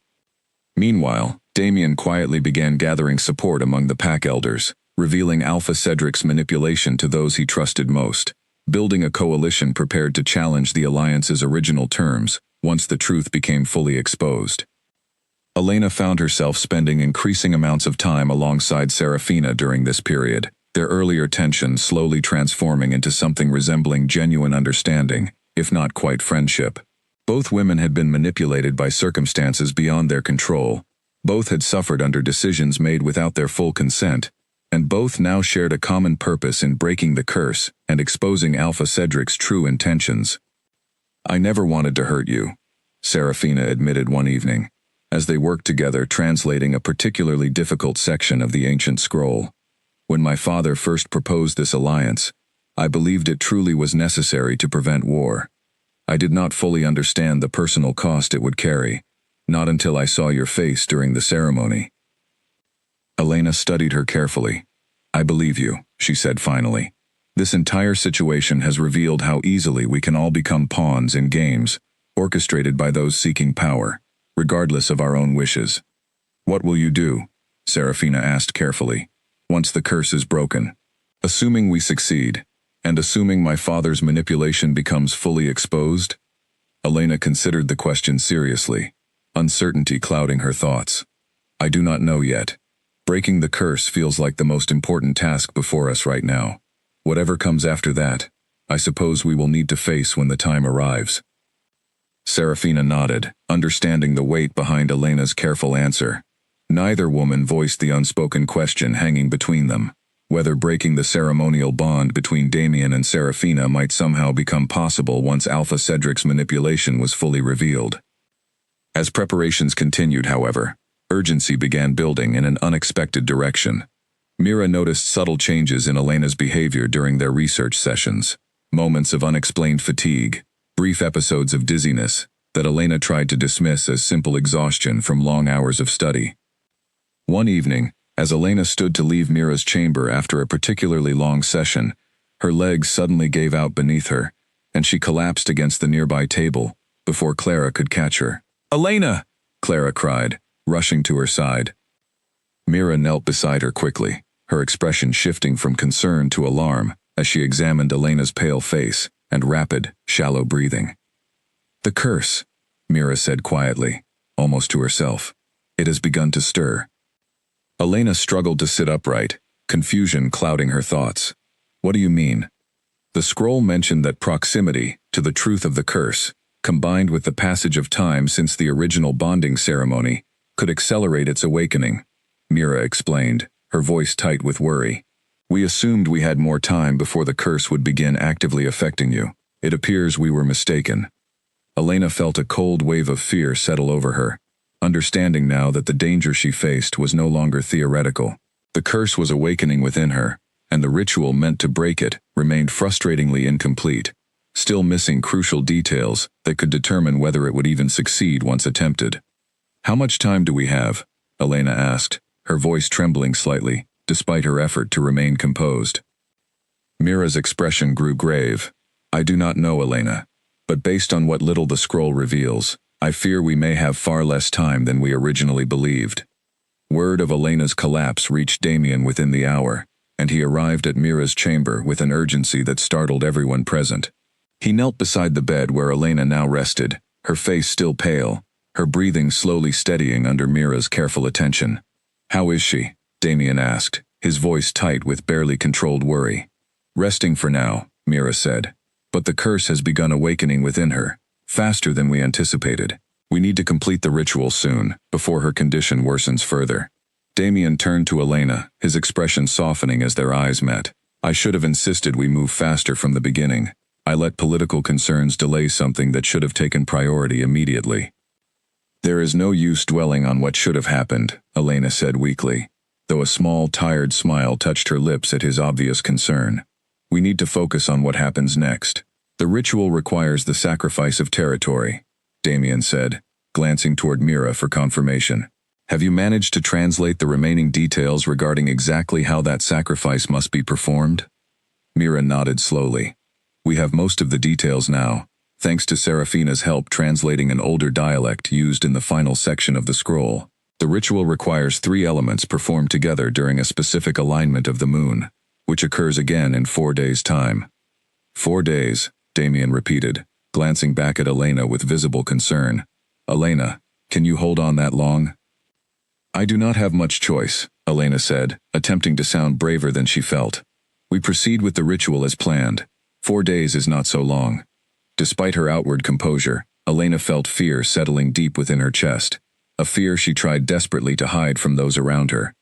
Meanwhile, Damien quietly began gathering support among the pack elders, revealing Alpha Cedric's manipulation to those he trusted most, building a coalition prepared to challenge the Alliance's original terms once the truth became fully exposed. Elena found herself spending increasing amounts of time alongside Serafina during this period, their earlier tension slowly transforming into something resembling genuine understanding, if not quite friendship. Both women had been manipulated by circumstances beyond their control, both had suffered under decisions made without their full consent, and both now shared a common purpose in breaking the curse and exposing Alpha Cedric's true intentions. I never wanted to hurt you, Serafina admitted one evening, as they worked together translating a particularly difficult section of the ancient scroll. When my father first proposed this alliance, I believed it truly was necessary to prevent war. I did not fully understand the personal cost it would carry, not until I saw your face during the ceremony. Elena studied her carefully. I believe you, she said finally. This entire situation has revealed how easily we can all become pawns in games, orchestrated by those seeking power, regardless of our own wishes. What will you do? Serafina asked carefully. Once the curse is broken. Assuming we succeed, and assuming my father's manipulation becomes fully exposed? Elena considered the question seriously, uncertainty clouding her thoughts. I do not know yet. Breaking the curse feels like the most important task before us right now. Whatever comes after that, I suppose we will need to face when the time arrives. Serafina nodded, understanding the weight behind Elena's careful answer. Neither woman voiced the unspoken question hanging between them, whether breaking the ceremonial bond between Damien and Serafina might somehow become possible once Alpha Cedric's manipulation was fully revealed. As preparations continued, however, urgency began building in an unexpected direction. Mira noticed subtle changes in Elena's behavior during their research sessions, moments of unexplained fatigue, brief episodes of dizziness that Elena tried to dismiss as simple exhaustion from long hours of study. One evening, as Elena stood to leave Mira's chamber after a particularly long session, her legs suddenly gave out beneath her, and she collapsed against the nearby table before Clara could catch her. "Elena!" Clara cried, rushing to her side. Mira knelt beside her quickly, her expression shifting from concern to alarm as she examined Elena's pale face and rapid, shallow breathing. "The curse," Mira said quietly, almost to herself. "It has begun to stir." Elena struggled to sit upright, confusion clouding her thoughts. "What do you mean?" The scroll mentioned that proximity to the truth of the curse, combined with the passage of time since the original bonding ceremony, could accelerate its awakening, Mira explained, her voice tight with worry. "We assumed we had more time before the curse would begin actively affecting you. It appears we were mistaken." Elena felt a cold wave of fear settle over her, understanding now that the danger she faced was no longer theoretical. The curse was awakening within her, and the ritual meant to break it remained frustratingly incomplete, still missing crucial details that could determine whether it would even succeed once attempted. "How much time do we have?" Elena asked, her voice trembling slightly, despite her effort to remain composed. Mira's expression grew grave. "I do not know, Elena, but based on what little the scroll reveals, I fear we may have far less time than we originally believed." Word of Elena's collapse reached Damien within the hour, and he arrived at Mira's chamber with an urgency that startled everyone present. He knelt beside the bed where Elena now rested, her face still pale, her breathing slowly steadying under Mira's careful attention. "How is she?" Damien asked, his voice tight with barely controlled worry. "Resting for now," Mira said. "But the curse has begun awakening within her, faster than we anticipated. We need to complete the ritual soon, before her condition worsens further." Damien turned to Elena, his expression softening as their eyes met. "I should have insisted we move faster from the beginning. I let political concerns delay something that should have taken priority immediately." "There is no use dwelling on what should have happened," Elena said weakly, though a small, tired smile touched her lips at his obvious concern. "We need to focus on what happens next. The ritual requires the sacrifice of territory," Damien said, glancing toward Mira for confirmation. "Have you managed to translate the remaining details regarding exactly how that sacrifice must be performed?" Mira nodded slowly. "We have most of the details now, thanks to Serafina's help translating an older dialect used in the final section of the scroll. The ritual requires 3 elements performed together during a specific alignment of the moon, which occurs again in 4 days' time." 4 days, Damien repeated, glancing back at Elena with visible concern. "Elena, can you hold on that long?" "I do not have much choice," Elena said, attempting to sound braver than she felt. "We proceed with the ritual as planned. 4 days is not so long." Despite her outward composure, Elena felt fear settling deep within her chest, a fear she tried desperately to hide from those around her.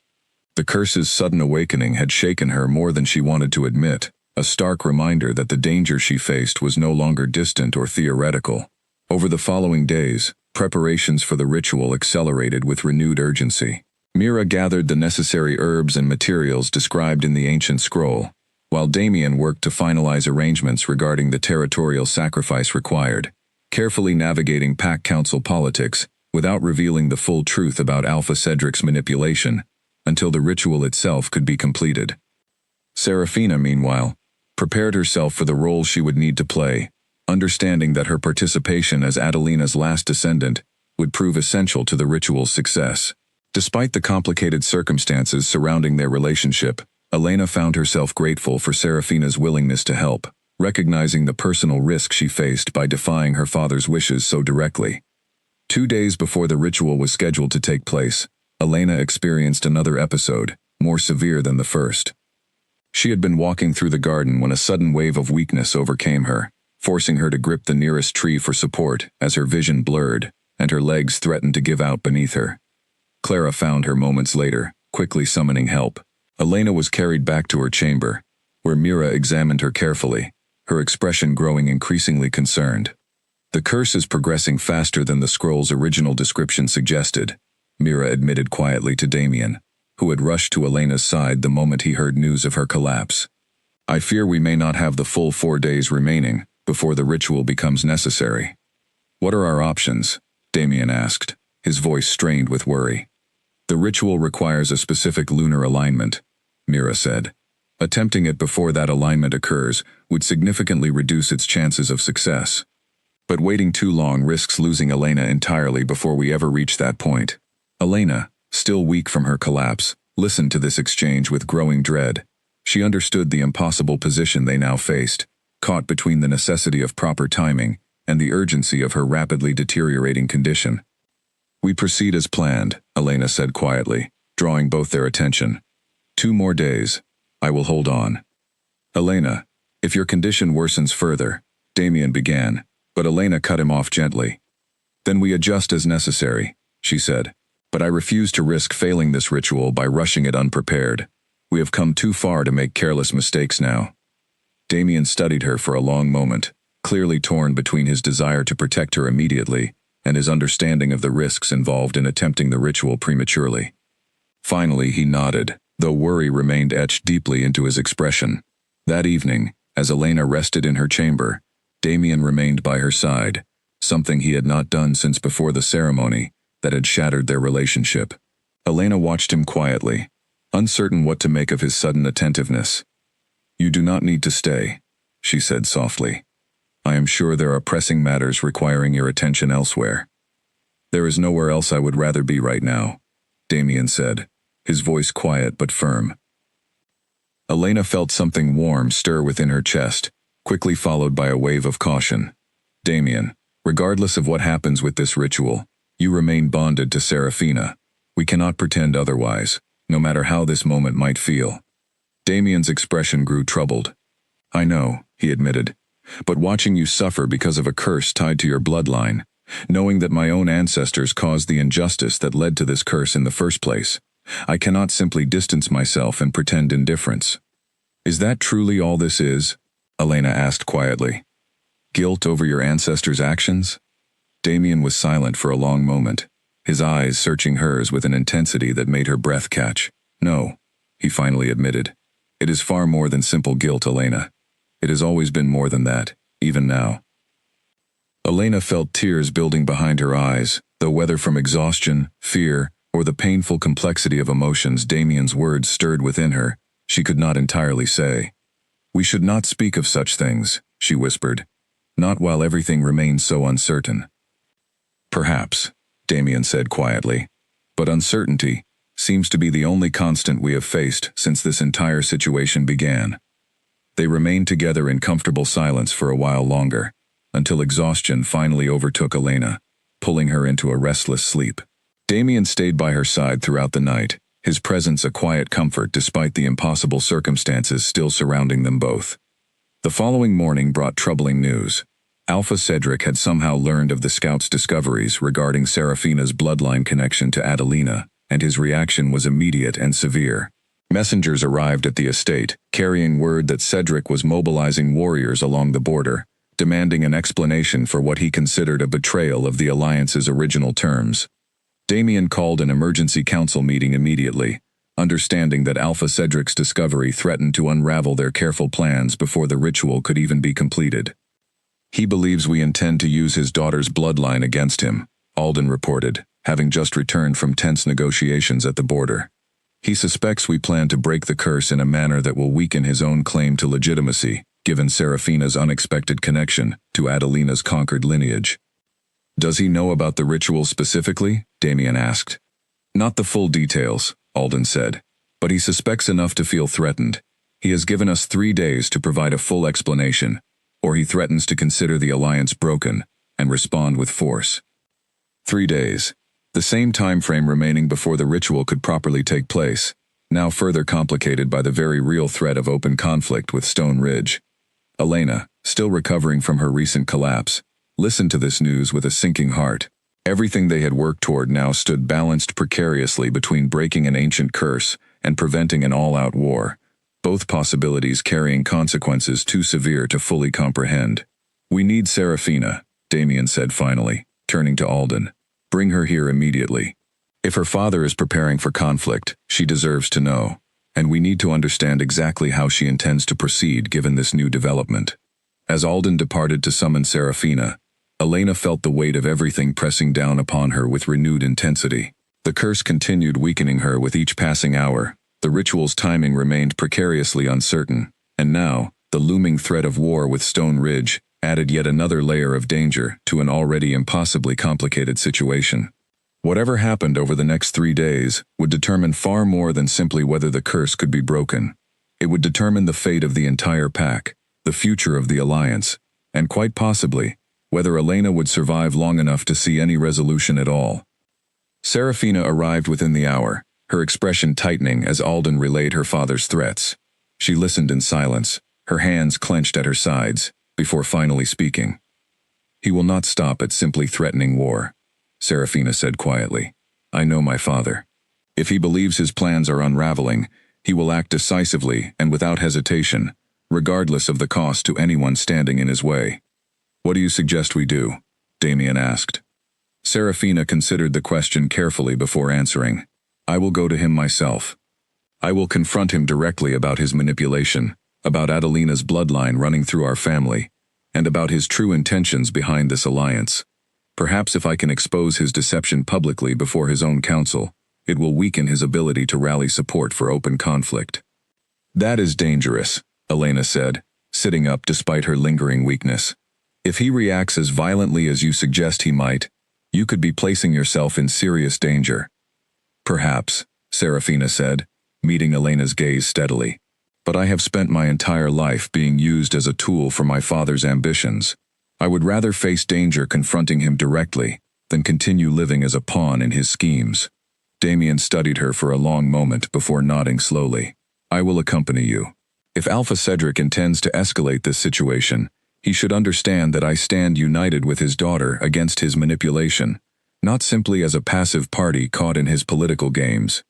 The curse's sudden awakening had shaken her more than she wanted to admit, a stark reminder that the danger she faced was no longer distant or theoretical. Over the following days, preparations for the ritual accelerated with renewed urgency. Mira gathered the necessary herbs and materials described in the ancient scroll, while Damien worked to finalize arrangements regarding the territorial sacrifice required, carefully navigating Pack Council politics without revealing the full truth about Alpha Cedric's manipulation, until the ritual itself could be completed. Serafina, meanwhile, prepared herself for the role she would need to play, understanding that her participation as Adelina's last descendant would prove essential to the ritual's success. Despite the complicated circumstances surrounding their relationship, Elena found herself grateful for Serafina's willingness to help, recognizing the personal risk she faced by defying her father's wishes so directly. 2 days before the ritual was scheduled to take place, Elena experienced another episode, more severe than the first. She had been walking through the garden when a sudden wave of weakness overcame her, forcing her to grip the nearest tree for support as her vision blurred and her legs threatened to give out beneath her. Clara found her moments later, quickly summoning help. Elena was carried back to her chamber, where Mira examined her carefully, her expression growing increasingly concerned. "The curse is progressing faster than the scroll's original description suggested," Mira admitted quietly to Damien, who had rushed to Elena's side the moment he heard news of her collapse. "I fear we may not have the full 4 days remaining before the ritual becomes necessary." "What are our options?" Damien asked, his voice strained with worry. "The ritual requires a specific lunar alignment," Mira said. "Attempting it before that alignment occurs would significantly reduce its chances of success. But waiting too long risks losing Elena entirely before we ever reach that point." Elena, still weak from her collapse, listened to this exchange with growing dread. She understood the impossible position they now faced, caught between the necessity of proper timing and the urgency of her rapidly deteriorating condition. "We proceed as planned," Elena said quietly, drawing both their attention. 2 more days. I will hold on." "Elena, if your condition worsens further," Damien began, but Elena cut him off gently. "Then we adjust as necessary," she said. "But I refuse to risk failing this ritual by rushing it unprepared. We have come too far to make careless mistakes now." Damien studied her for a long moment, clearly torn between his desire to protect her immediately and his understanding of the risks involved in attempting the ritual prematurely. Finally, he nodded, though worry remained etched deeply into his expression. That evening, as Elena rested in her chamber, Damien remained by her side, something he had not done since before the ceremony that had shattered their relationship. Elena watched him quietly, uncertain what to make of his sudden attentiveness. "You do not need to stay," she said softly. "I am sure there are pressing matters requiring your attention elsewhere." "There is nowhere else I would rather be right now," Damien said, his voice quiet but firm. Elena felt something warm stir within her chest, quickly followed by a wave of caution. Damien, regardless of what happens with this ritual, you remain bonded to Serafina. We cannot pretend otherwise, no matter how this moment might feel. Damien's expression grew troubled. I know, he admitted, but watching you suffer because of a curse tied to your bloodline, knowing that my own ancestors caused the injustice that led to this curse in the first place, I cannot simply distance myself and pretend indifference. Is that truly all this is? Elena asked quietly. Guilt over your ancestors' actions? Damien was silent for a long moment, his eyes searching hers with an intensity that made her breath catch. No, he finally admitted. It is far more than simple guilt, Elena. It has always been more than that, even now. Elena felt tears building behind her eyes, though whether from exhaustion, fear, or the painful complexity of emotions Damien's words stirred within her, she could not entirely say. We should not speak of such things, she whispered, not while everything remains so uncertain. Perhaps, Damien said quietly, but uncertainty seems to be the only constant we have faced since this entire situation began. They remained together in comfortable silence for a while longer, until exhaustion finally overtook Elena, pulling her into a restless sleep. Damien stayed by her side throughout the night, his presence a quiet comfort despite the impossible circumstances still surrounding them both. The following morning brought troubling news. Alpha Cedric had somehow learned of the scout's discoveries regarding Serafina's bloodline connection to Adelina, and his reaction was immediate and severe. Messengers arrived at the estate, carrying word that Cedric was mobilizing warriors along the border, demanding an explanation for what he considered a betrayal of the alliance's original terms. Damien called an emergency council meeting immediately, understanding that Alpha Cedric's discovery threatened to unravel their careful plans before the ritual could even be completed. He believes we intend to use his daughter's bloodline against him, Alden reported, having just returned from tense negotiations at the border. He suspects we plan to break the curse in a manner that will weaken his own claim to legitimacy, given Serafina's unexpected connection to Adelina's conquered lineage. Does he know about the ritual specifically? Damien asked. Not the full details, Alden said, but he suspects enough to feel threatened. He has given us 3 days to provide a full explanation, or he threatens to consider the alliance broken and respond with force. 3 days. The same time frame remaining before the ritual could properly take place, now further complicated by the very real threat of open conflict with Stone Ridge. Elena, still recovering from her recent collapse, listened to this news with a sinking heart. Everything they had worked toward now stood balanced precariously between breaking an ancient curse and preventing an all-out war, both possibilities carrying consequences too severe to fully comprehend. We need Serafina, Damien said finally, turning to Alden. Bring her here immediately. If her father is preparing for conflict, she deserves to know, and we need to understand exactly how she intends to proceed given this new development. As Alden departed to summon Serafina, Elena felt the weight of everything pressing down upon her with renewed intensity. The curse continued weakening her with each passing hour, the ritual's timing remained precariously uncertain, and now, the looming threat of war with Stone Ridge added yet another layer of danger to an already impossibly complicated situation. Whatever happened over the next 3 days would determine far more than simply whether the curse could be broken. It would determine the fate of the entire pack, the future of the alliance, and quite possibly, whether Elena would survive long enough to see any resolution at all. Serafina arrived within the hour, her expression tightening as Alden relayed her father's threats. She listened in silence, her hands clenched at her sides, before finally speaking. He will not stop at simply threatening war, Serafina said quietly. I know my father. If he believes his plans are unraveling, he will act decisively and without hesitation, regardless of the cost to anyone standing in his way. What do you suggest we do? Damien asked. Serafina considered the question carefully before answering. I will go to him myself. I will confront him directly about his manipulation, about Adelina's bloodline running through our family, and about his true intentions behind this alliance. Perhaps if I can expose his deception publicly before his own council, it will weaken his ability to rally support for open conflict. That is dangerous, Elena said, sitting up despite her lingering weakness. If he reacts as violently as you suggest he might, you could be placing yourself in serious danger. Perhaps, Serafina said, meeting Elena's gaze steadily. but I have spent my entire life being used as a tool for my father's ambitions. I would rather face danger confronting him directly than continue living as a pawn in his schemes. Damien studied her for a long moment before nodding slowly. I will accompany you. If Alpha Cedric intends to escalate this situation, he should understand that I stand united with his daughter against his manipulation, not simply as a passive party caught in his political games.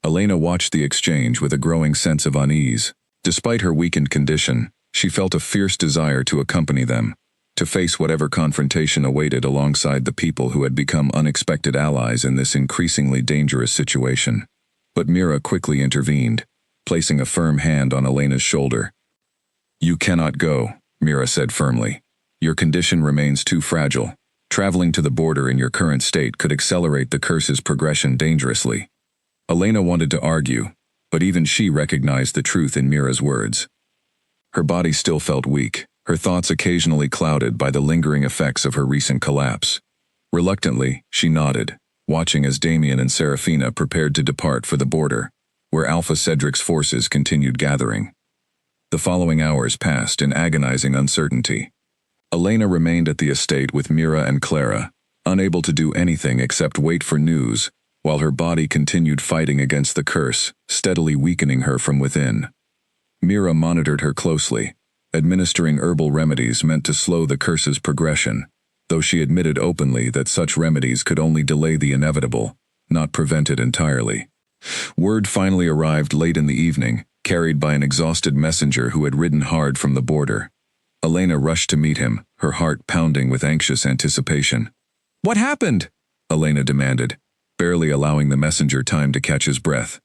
Elena watched the exchange with a growing sense of unease. Despite her weakened condition, she felt a fierce desire to accompany them, to face whatever confrontation awaited alongside the people who had become unexpected allies in this increasingly dangerous situation. But Mira quickly intervened, placing a firm hand on Elena's shoulder. You cannot go, Mira said firmly. Your condition remains too fragile. Traveling to the border in your current state could accelerate the curse's progression dangerously. Elena wanted to argue, but even she recognized the truth in Mira's words. Her body still felt weak, her thoughts occasionally clouded by the lingering effects of her recent collapse. Reluctantly, she nodded, watching as Damien and Serafina prepared to depart for the border, where Alpha Cedric's forces continued gathering. The following hours passed in agonizing uncertainty. Elena remained at the estate with Mira and Clara, unable to do anything except wait for news, while her body continued fighting against the curse, steadily weakening her from within. Mira monitored her closely, administering herbal remedies meant to slow the curse's progression, though she admitted openly that such remedies could only delay the inevitable, not prevent it entirely. Word finally arrived late in the evening, carried by an exhausted messenger who had ridden hard from the border. Elena rushed to meet him, her heart pounding with anxious anticipation. "What happened?" Elena demanded, barely allowing the messenger time to catch his breath.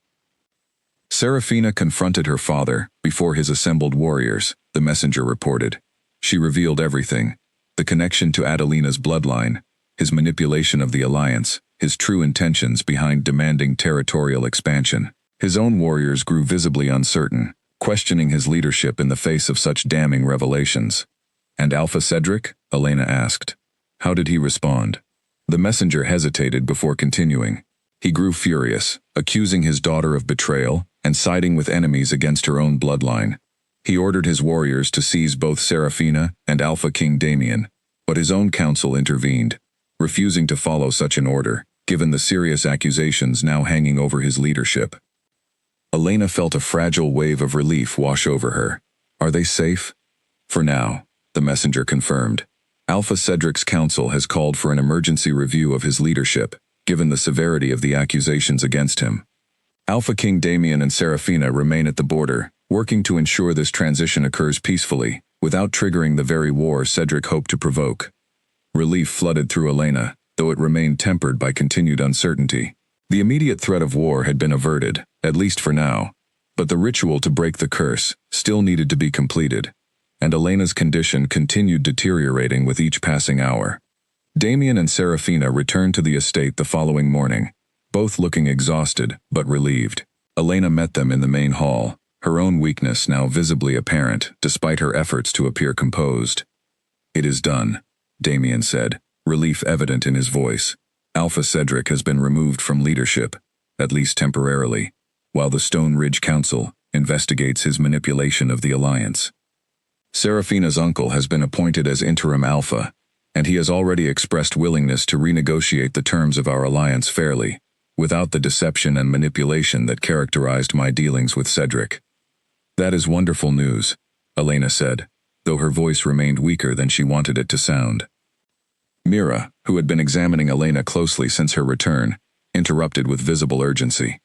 Serafina confronted her father before his assembled warriors, the messenger reported. She revealed everything: the connection to Adelina's bloodline, his manipulation of the alliance, his true intentions behind demanding territorial expansion. His own warriors grew visibly uncertain, questioning his leadership in the face of such damning revelations. "And Alpha Cedric?" Elena asked. "How did he respond?" The messenger hesitated before continuing. He grew furious, accusing his daughter of betrayal and siding with enemies against her own bloodline. He ordered his warriors to seize both Serafina and Alpha King Damien, but his own council intervened, refusing to follow such an order, given the serious accusations now hanging over his leadership. Elena felt a fragile wave of relief wash over her. Are they safe? For now, the messenger confirmed. Alpha Cedric's council has called for an emergency review of his leadership, given the severity of the accusations against him. Alpha King Damien and Serafina remain at the border, working to ensure this transition occurs peacefully, without triggering the very war Cedric hoped to provoke. Relief flooded through Elena, though it remained tempered by continued uncertainty. The immediate threat of war had been averted, at least for now, but the ritual to break the curse still needed to be completed, and Elena's condition continued deteriorating with each passing hour. Damien and Serafina returned to the estate the following morning, both looking exhausted but relieved. Elena met them in the main hall, her own weakness now visibly apparent despite her efforts to appear composed. "It is done," Damien said, relief evident in his voice. "Alpha Cedric has been removed from leadership, at least temporarily, while the Stone Ridge Council investigates his manipulation of the Alliance. Serafina's uncle has been appointed as interim Alpha, and he has already expressed willingness to renegotiate the terms of our alliance fairly, without the deception and manipulation that characterized my dealings with Cedric." "That is wonderful news," Elena said, though her voice remained weaker than she wanted it to sound. Mira, who had been examining Elena closely since her return, interrupted with visible urgency.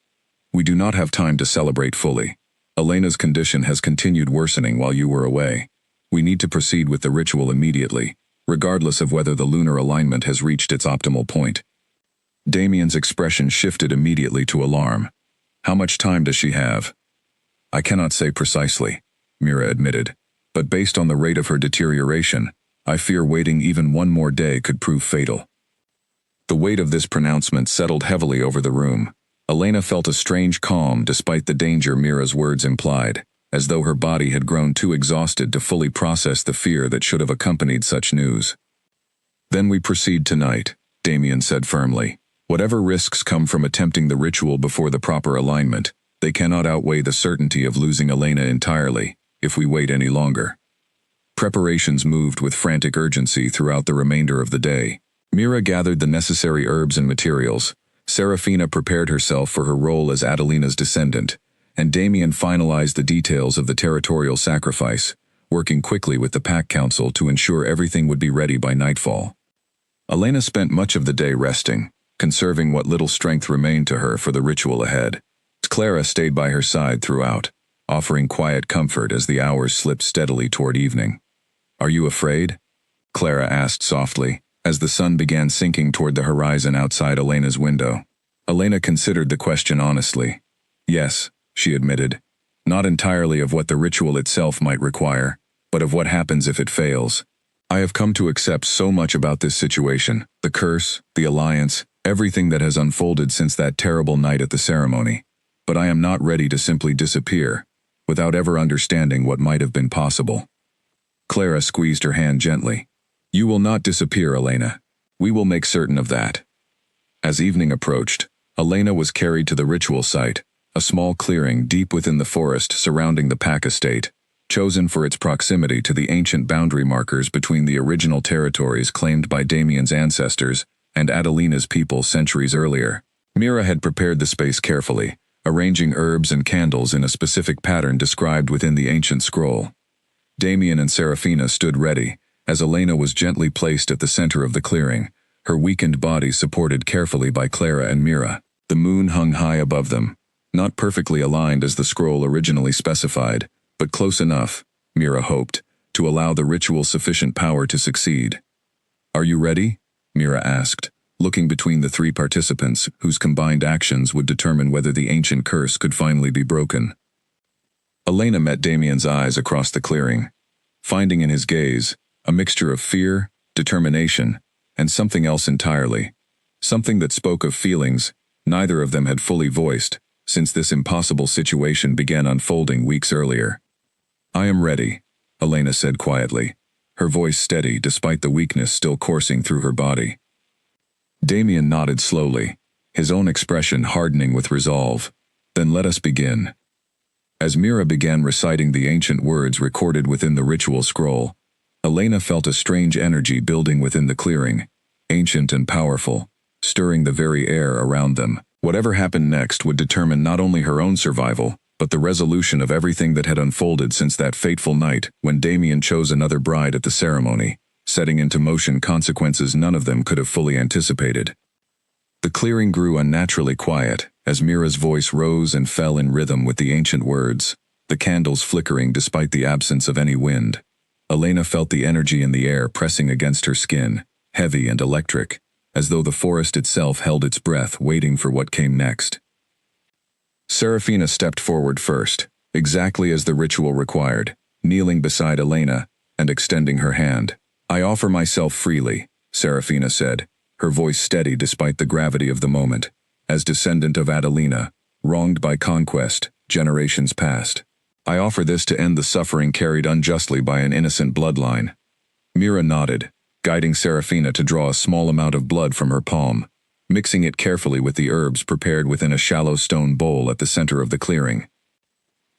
"We do not have time to celebrate fully. Elena's condition has continued worsening while you were away. We need to proceed with the ritual immediately, regardless of whether the lunar alignment has reached its optimal point." Damien's expression shifted immediately to alarm. "How much time does she have?" "I cannot say precisely," Mira admitted, "but based on the rate of her deterioration, I fear waiting even one more day could prove fatal." The weight of this pronouncement settled heavily over the room. Elena felt a strange calm despite the danger Mira's words implied, as though her body had grown too exhausted to fully process the fear that should have accompanied such news. "Then we proceed tonight," Damien said firmly. "Whatever risks come from attempting the ritual before the proper alignment, They cannot outweigh the certainty of losing Elena entirely, if we wait any longer. Preparations moved with frantic urgency throughout the remainder of the day. Mira gathered the necessary herbs and materials, Serafina prepared herself for her role as Adelina's descendant, and Damien finalized the details of the territorial sacrifice, working quickly with the Pack Council to ensure everything would be ready by nightfall. Elena spent much of the day resting, conserving what little strength remained to her for the ritual ahead. Clara stayed by her side throughout, offering quiet comfort as the hours slipped steadily toward evening. "Are you afraid?" Clara asked softly, as the sun began sinking toward the horizon outside Elena's window. Elena considered the question honestly. "Yes," she admitted. "Not entirely of what the ritual itself might require, but of what happens if it fails. I have come to accept so much about this situation, the curse, the alliance, everything that has unfolded since that terrible night at the ceremony. But I am not ready to simply disappear, without ever understanding what might have been possible." Clara squeezed her hand gently. "You will not disappear, Elena. We will make certain of that." As evening approached, Elena was carried to the ritual site, a small clearing deep within the forest surrounding the Pack estate, chosen for its proximity to the ancient boundary markers between the original territories claimed by Damien's ancestors and Adelina's people centuries earlier. Mira had prepared the space carefully, arranging herbs and candles in a specific pattern described within the ancient scroll. Damien and Serafina stood ready, as Elena was gently placed at the center of the clearing, her weakened body supported carefully by Clara and Mira. The moon hung high above them, not perfectly aligned as the scroll originally specified, but close enough, Mira hoped, to allow the ritual sufficient power to succeed. "Are you ready?" Mira asked, looking between the three participants whose combined actions would determine whether the ancient curse could finally be broken. Elena met Damien's eyes across the clearing, finding in his gaze a mixture of fear, determination, and something else entirely, something that spoke of feelings neither of them had fully voiced since this impossible situation began unfolding weeks earlier. "I am ready," Elena said quietly, her voice steady despite the weakness still coursing through her body. Damien nodded slowly, his own expression hardening with resolve. "Then let us begin." As Mira began reciting the ancient words recorded within the ritual scroll, Elena felt a strange energy building within the clearing, ancient and powerful, stirring the very air around them. Whatever happened next would determine not only her own survival, but the resolution of everything that had unfolded since that fateful night when Damien chose another bride at the ceremony, setting into motion consequences none of them could have fully anticipated. The clearing grew unnaturally quiet, as Mira's voice rose and fell in rhythm with the ancient words, the candles flickering despite the absence of any wind. Elena felt the energy in the air pressing against her skin, heavy and electric, as though the forest itself held its breath waiting for what came next. Serafina stepped forward first, exactly as the ritual required, kneeling beside Elena and extending her hand. "I offer myself freely," Serafina said, her voice steady despite the gravity of the moment, "as descendant of Adelina, wronged by conquest, generations past. I offer this to end the suffering carried unjustly by an innocent bloodline." Mira nodded, guiding Serafina to draw a small amount of blood from her palm, mixing it carefully with the herbs prepared within a shallow stone bowl at the center of the clearing.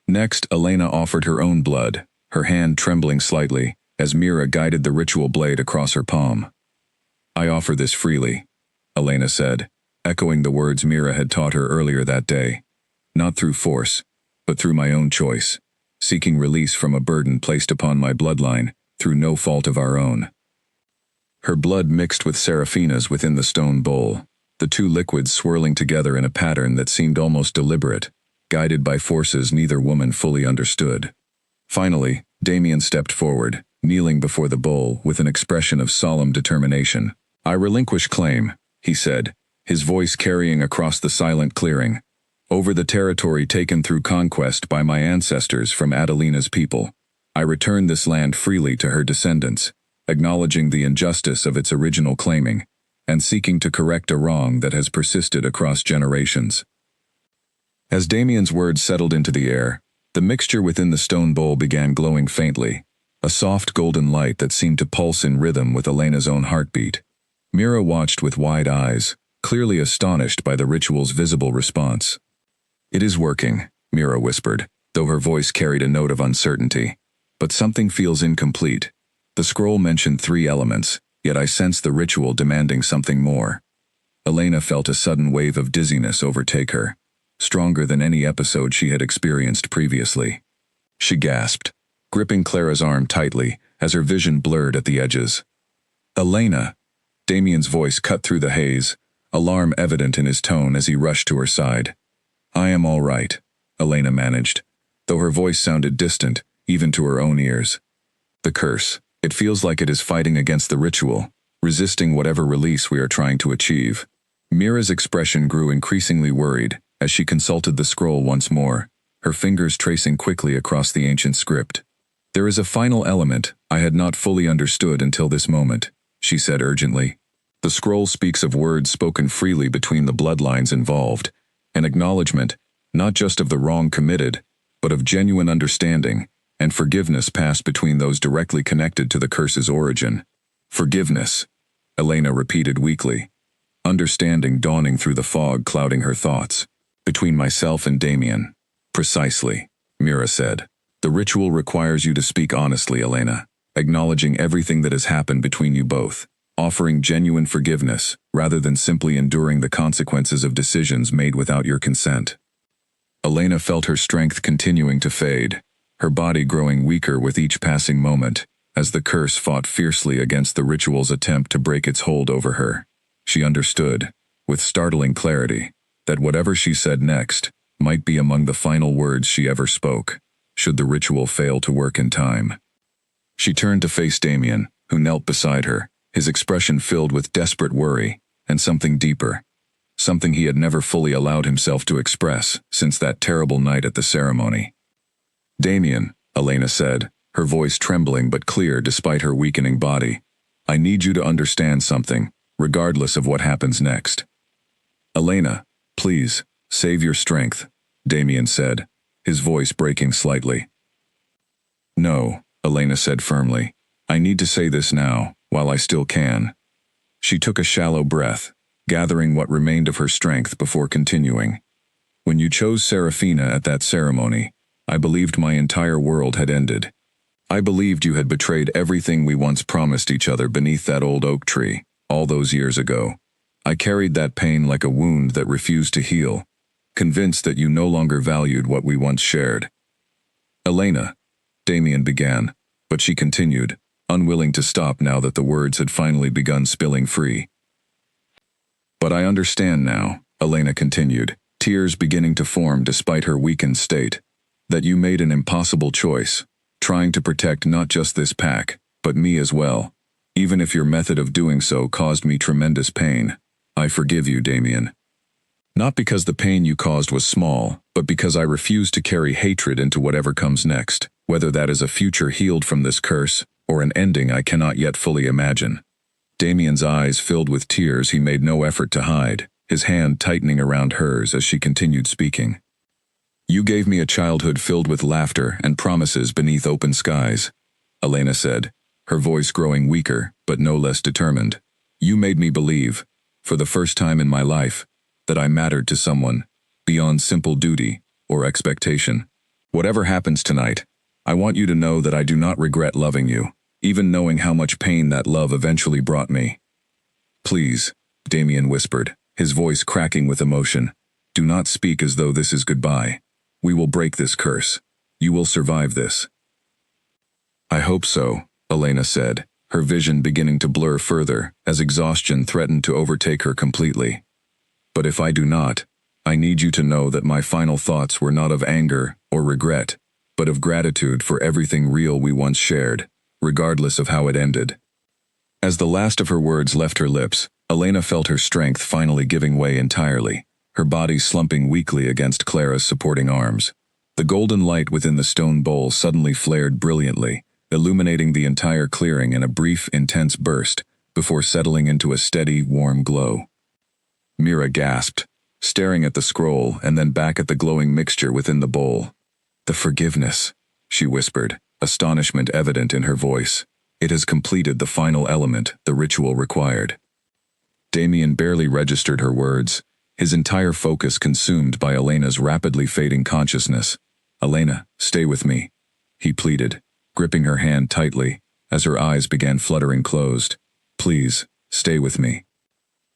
Next, Elena offered her own blood, her hand trembling slightly, as Mira guided the ritual blade across her palm. "I offer this freely," Elena said, echoing the words Mira had taught her earlier that day. "Not through force, but through my own choice, seeking release from a burden placed upon my bloodline, through no fault of our own." Her blood mixed with Serafina's within the stone bowl, the two liquids swirling together in a pattern that seemed almost deliberate, guided by forces neither woman fully understood. Finally, Damien stepped forward, kneeling before the bowl with an expression of solemn determination. "I relinquish claim," he said, his voice carrying across the silent clearing, "over the territory taken through conquest by my ancestors from Adelina's people. I return this land freely to her descendants, acknowledging the injustice of its original claiming, and seeking to correct a wrong that has persisted across generations." As Damien's words settled into the air, the mixture within the stone bowl began glowing faintly, a soft golden light that seemed to pulse in rhythm with Elena's own heartbeat. Mira watched with wide eyes, clearly astonished by the ritual's visible response. "It is working," Mira whispered, though her voice carried a note of uncertainty. But something feels incomplete. The scroll mentioned 3 elements, yet I sense the ritual demanding something more. Elena felt a sudden wave of dizziness overtake her, stronger than any episode she had experienced previously. She gasped, gripping Clara's arm tightly as her vision blurred at the edges. "Elena!" Damien's voice cut through the haze, alarm evident in his tone as he rushed to her side. "I am all right," Elena managed, though her voice sounded distant, even to her own ears. "The curse. It feels like it is fighting against the ritual, resisting whatever release we are trying to achieve." Mira's expression grew increasingly worried as she consulted the scroll once more, her fingers tracing quickly across the ancient script. "There is a final element I had not fully understood until this moment," she said urgently. "The scroll speaks of words spoken freely between the bloodlines involved, an acknowledgement, not just of the wrong committed, but of genuine understanding and forgiveness passed between those directly connected to the curse's origin." "Forgiveness," Elena repeated weakly, understanding dawning through the fog clouding her thoughts. "Between myself and Damien." "Precisely," Mira said. "The ritual requires you to speak honestly, Elena, acknowledging everything that has happened between you both, offering genuine forgiveness rather than simply enduring the consequences of decisions made without your consent." Elena felt her strength continuing to fade, her body growing weaker with each passing moment, as the curse fought fiercely against the ritual's attempt to break its hold over her. She understood, with startling clarity, that whatever she said next might be among the final words she ever spoke, should the ritual fail to work in time. She turned to face Damien, who knelt beside her, his expression filled with desperate worry and something deeper, something he had never fully allowed himself to express since that terrible night at the ceremony. "Damien," Elena said, her voice trembling but clear despite her weakening body, "I need you to understand something, regardless of what happens next." "Elena, please, save your strength," Damien said, his voice breaking slightly. "No," Elena said firmly. "I need to say this now, while I still can." She took a shallow breath, gathering what remained of her strength before continuing. "When you chose Serafina at that ceremony, I believed my entire world had ended. I believed you had betrayed everything we once promised each other beneath that old oak tree, all those years ago. I carried that pain like a wound that refused to heal, convinced that you no longer valued what we once shared." "Elena," Damien began, but she continued, unwilling to stop now that the words had finally begun spilling free. "But I understand now," Elena continued, tears beginning to form despite her weakened state, "that you made an impossible choice, trying to protect not just this pack, but me as well. Even if your method of doing so caused me tremendous pain, I forgive you, Damien. Not because the pain you caused was small, but because I refuse to carry hatred into whatever comes next, whether that is a future healed from this curse, or an ending I cannot yet fully imagine." Damien's eyes filled with tears he made no effort to hide, his hand tightening around hers as she continued speaking. "You gave me a childhood filled with laughter and promises beneath open skies," Elena said, her voice growing weaker but no less determined. "You made me believe, for the first time in my life, that I mattered to someone, beyond simple duty or expectation. Whatever happens tonight, I want you to know that I do not regret loving you, even knowing how much pain that love eventually brought me." "Please," Damien whispered, his voice cracking with emotion, "do not speak as though this is goodbye. We will break this curse. You will survive this." "I hope so," Elena said, her vision beginning to blur further as exhaustion threatened to overtake her completely. "But if I do not, I need you to know that my final thoughts were not of anger or regret, but of gratitude for everything real we once shared, regardless of how it ended." As the last of her words left her lips, Elena felt her strength finally giving way entirely, her body slumping weakly against Clara's supporting arms. The golden light within the stone bowl suddenly flared brilliantly, illuminating the entire clearing in a brief, intense burst, before settling into a steady, warm glow. Mira gasped, staring at the scroll and then back at the glowing mixture within the bowl. "The forgiveness," she whispered, astonishment evident in her voice. "It has completed the final element the ritual required." Damien barely registered her words, his entire focus consumed by Elena's rapidly fading consciousness. "Elena, stay with me," he pleaded, gripping her hand tightly, as her eyes began fluttering closed. "Please, stay with me."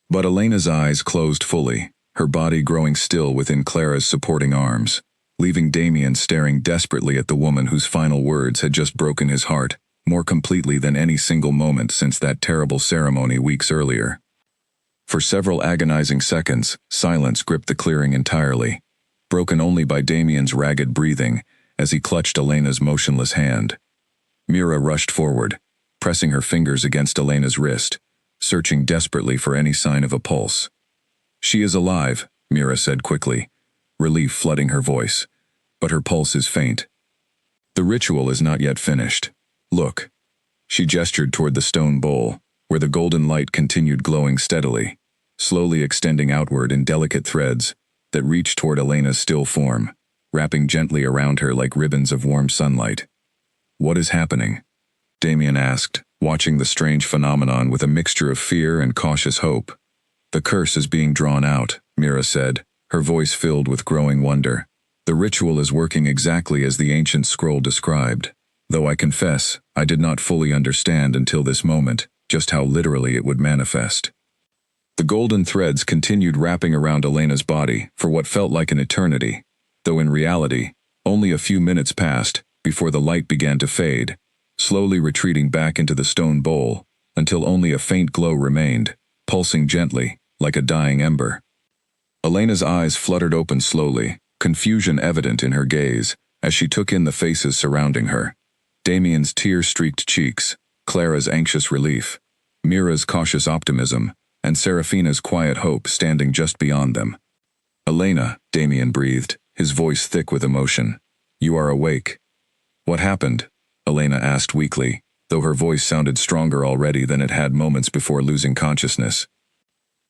But Elena's eyes closed fully, her body growing still within Clara's supporting arms, leaving Damien staring desperately at the woman whose final words had just broken his heart, more completely than any single moment since that terrible ceremony weeks earlier. For several agonizing seconds, silence gripped the clearing entirely, broken only by Damien's ragged breathing as he clutched Elena's motionless hand. Mira rushed forward, pressing her fingers against Elena's wrist, searching desperately for any sign of a pulse. "She is alive," Mira said quickly, relief flooding her voice, "but her pulse is faint. The ritual is not yet finished. Look." She gestured toward the stone bowl, where the golden light continued glowing steadily, slowly extending outward in delicate threads that reached toward Elena's still form, wrapping gently around her like ribbons of warm sunlight. "What is happening?" Damien asked, watching the strange phenomenon with a mixture of fear and cautious hope. "The curse is being drawn out," Mira said, her voice filled with growing wonder. "The ritual is working exactly as the ancient scroll described, though I confess I did not fully understand until this moment just how literally it would manifest." The golden threads continued wrapping around Elena's body for what felt like an eternity, though in reality, only a few minutes passed before the light began to fade, slowly retreating back into the stone bowl until only a faint glow remained, pulsing gently, like a dying ember. Elena's eyes fluttered open slowly, confusion evident in her gaze as she took in the faces surrounding her. Damien's tear-streaked cheeks, Clara's anxious relief, Mira's cautious optimism, and Serafina's quiet hope standing just beyond them. "Elena," Damien breathed, his voice thick with emotion. "You are awake." "What happened?" Elena asked weakly, though her voice sounded stronger already than it had moments before losing consciousness.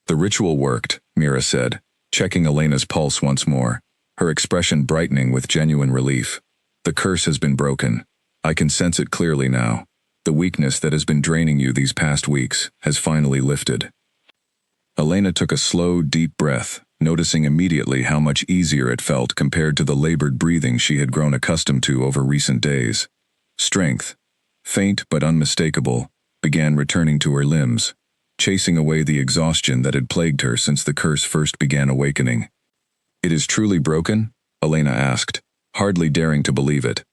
"The ritual worked," Mira said, checking Elena's pulse once more, her expression brightening with genuine relief. "The curse has been broken. I can sense it clearly now. The weakness that has been draining you these past weeks has finally lifted." Elena took a slow, deep breath, noticing immediately how much easier it felt compared to the labored breathing she had grown accustomed to over recent days. Strength, faint but unmistakable, began returning to her limbs, chasing away the exhaustion that had plagued her since the curse first began awakening. "It is truly broken?" Elena asked, hardly daring to believe it.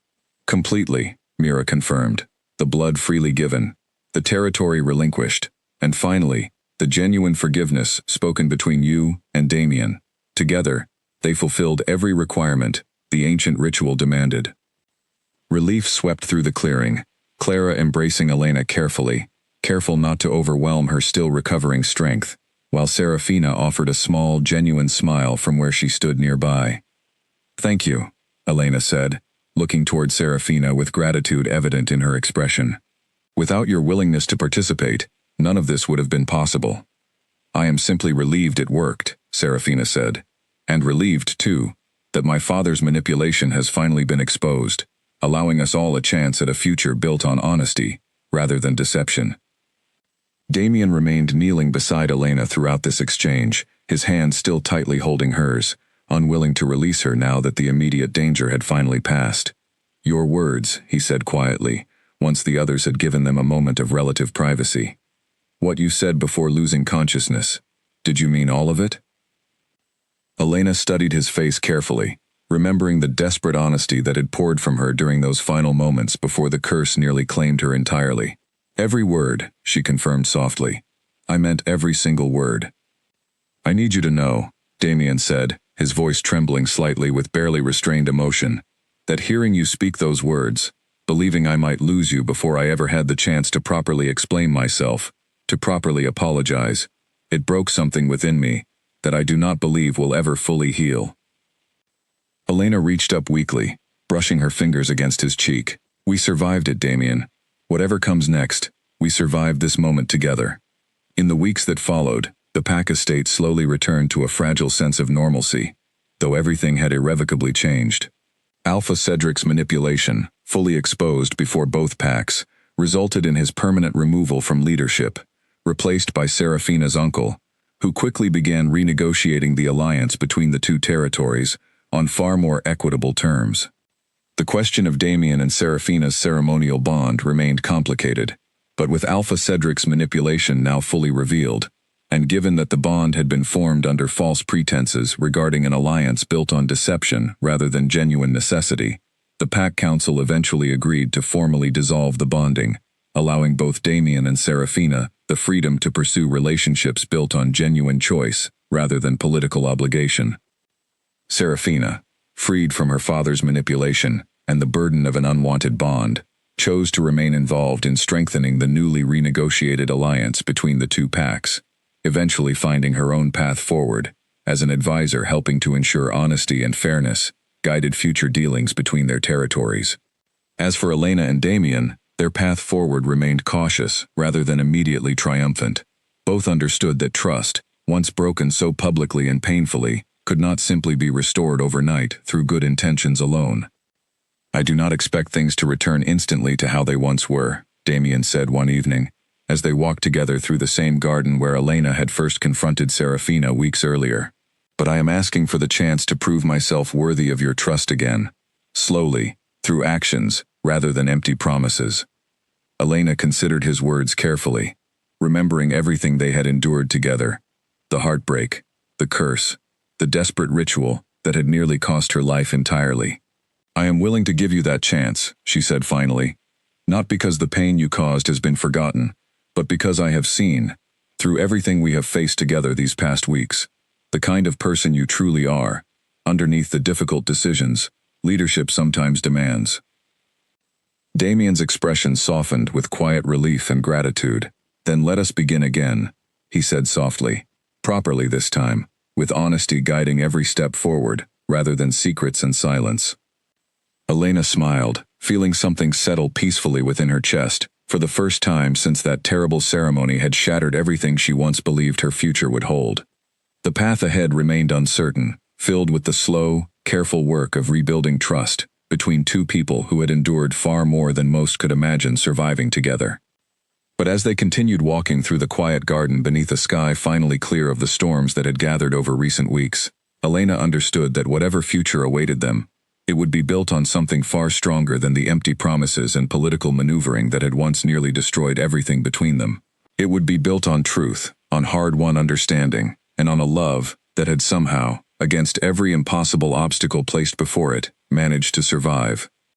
"Completely," Mira confirmed, "the blood freely given, the territory relinquished, and finally, the genuine forgiveness spoken between you and Damien. Together, they fulfilled every requirement the ancient ritual demanded." Relief swept through the clearing, Clara embracing Elena carefully, careful not to overwhelm her still recovering strength, while Serafina offered a small, genuine smile from where she stood nearby. "Thank you," Elena said, looking toward Serafina with gratitude evident in her expression. "Without your willingness to participate, none of this would have been possible." "I am simply relieved it worked," Serafina said, "and relieved, too, that my father's manipulation has finally been exposed, allowing us all a chance at a future built on honesty, rather than deception." Damien remained kneeling beside Elena throughout this exchange, his hand still tightly holding hers, unwilling to release her now that the immediate danger had finally passed. "Your words," he said quietly, once the others had given them a moment of relative privacy. "What you said before losing consciousness, did you mean all of it?" Elena studied his face carefully, remembering the desperate honesty that had poured from her during those final moments before the curse nearly claimed her entirely. "Every word," she confirmed softly. "I meant every single word." "I need you to know," Damien said, his voice trembling slightly with barely restrained emotion, "that hearing you speak those words, believing I might lose you before I ever had the chance to properly explain myself, to properly apologize, it broke something within me that I do not believe will ever fully heal." Elena reached up weakly, brushing her fingers against his cheek. "We survived it, Damien. Whatever comes next, we survived this moment together." In the weeks that followed, the Pack estate slowly returned to a fragile sense of normalcy, though everything had irrevocably changed. Alpha Cedric's manipulation, fully exposed before both packs, resulted in his permanent removal from leadership, replaced by Serafina's uncle, who quickly began renegotiating the alliance between the two territories on far more equitable terms. The question of Damien and Serafina's ceremonial bond remained complicated, but with Alpha Cedric's manipulation now fully revealed, and given that the bond had been formed under false pretenses regarding an alliance built on deception rather than genuine necessity, the Pack Council eventually agreed to formally dissolve the bonding, allowing both Damien and Serafina the freedom to pursue relationships built on genuine choice rather than political obligation. Serafina, freed from her father's manipulation and the burden of an unwanted bond, chose to remain involved in strengthening the newly renegotiated alliance between the two packs, eventually finding her own path forward, as an advisor helping to ensure honesty and fairness guided future dealings between their territories. As for Elena and Damien, their path forward remained cautious rather than immediately triumphant. Both understood that trust, once broken so publicly and painfully, could not simply be restored overnight through good intentions alone. "I do not expect things to return instantly to how they once were," Damien said one evening, as they walked together through the same garden where Elena had first confronted Serafina weeks earlier. "But I am asking for the chance to prove myself worthy of your trust again, slowly, through actions, rather than empty promises." Elena considered his words carefully, remembering everything they had endured together, the heartbreak, the curse, the desperate ritual that had nearly cost her life entirely. "I am willing to give you that chance," she said finally, "not because the pain you caused has been forgotten, but because I have seen, through everything we have faced together these past weeks, the kind of person you truly are, underneath the difficult decisions leadership sometimes demands." Damien's expression softened with quiet relief and gratitude. "Then let us begin again," he said softly, properly this time, with honesty guiding every step forward, rather than secrets and silence. Elena smiled, feeling something settle peacefully within her chest, for the first time since that terrible ceremony had shattered everything she once believed her future would hold. The path ahead remained uncertain, filled with the slow, careful work of rebuilding trust between two people who had endured far more than most could imagine surviving together. But as they continued walking through the quiet garden beneath a sky finally clear of the storms that had gathered over recent weeks, Elena understood that whatever future awaited them, it would be built on something far stronger than the empty promises and political maneuvering that had once nearly destroyed everything between them. It would be built on truth, on hard-won understanding, and on a love that had somehow, against every impossible obstacle placed before it, managed to survive.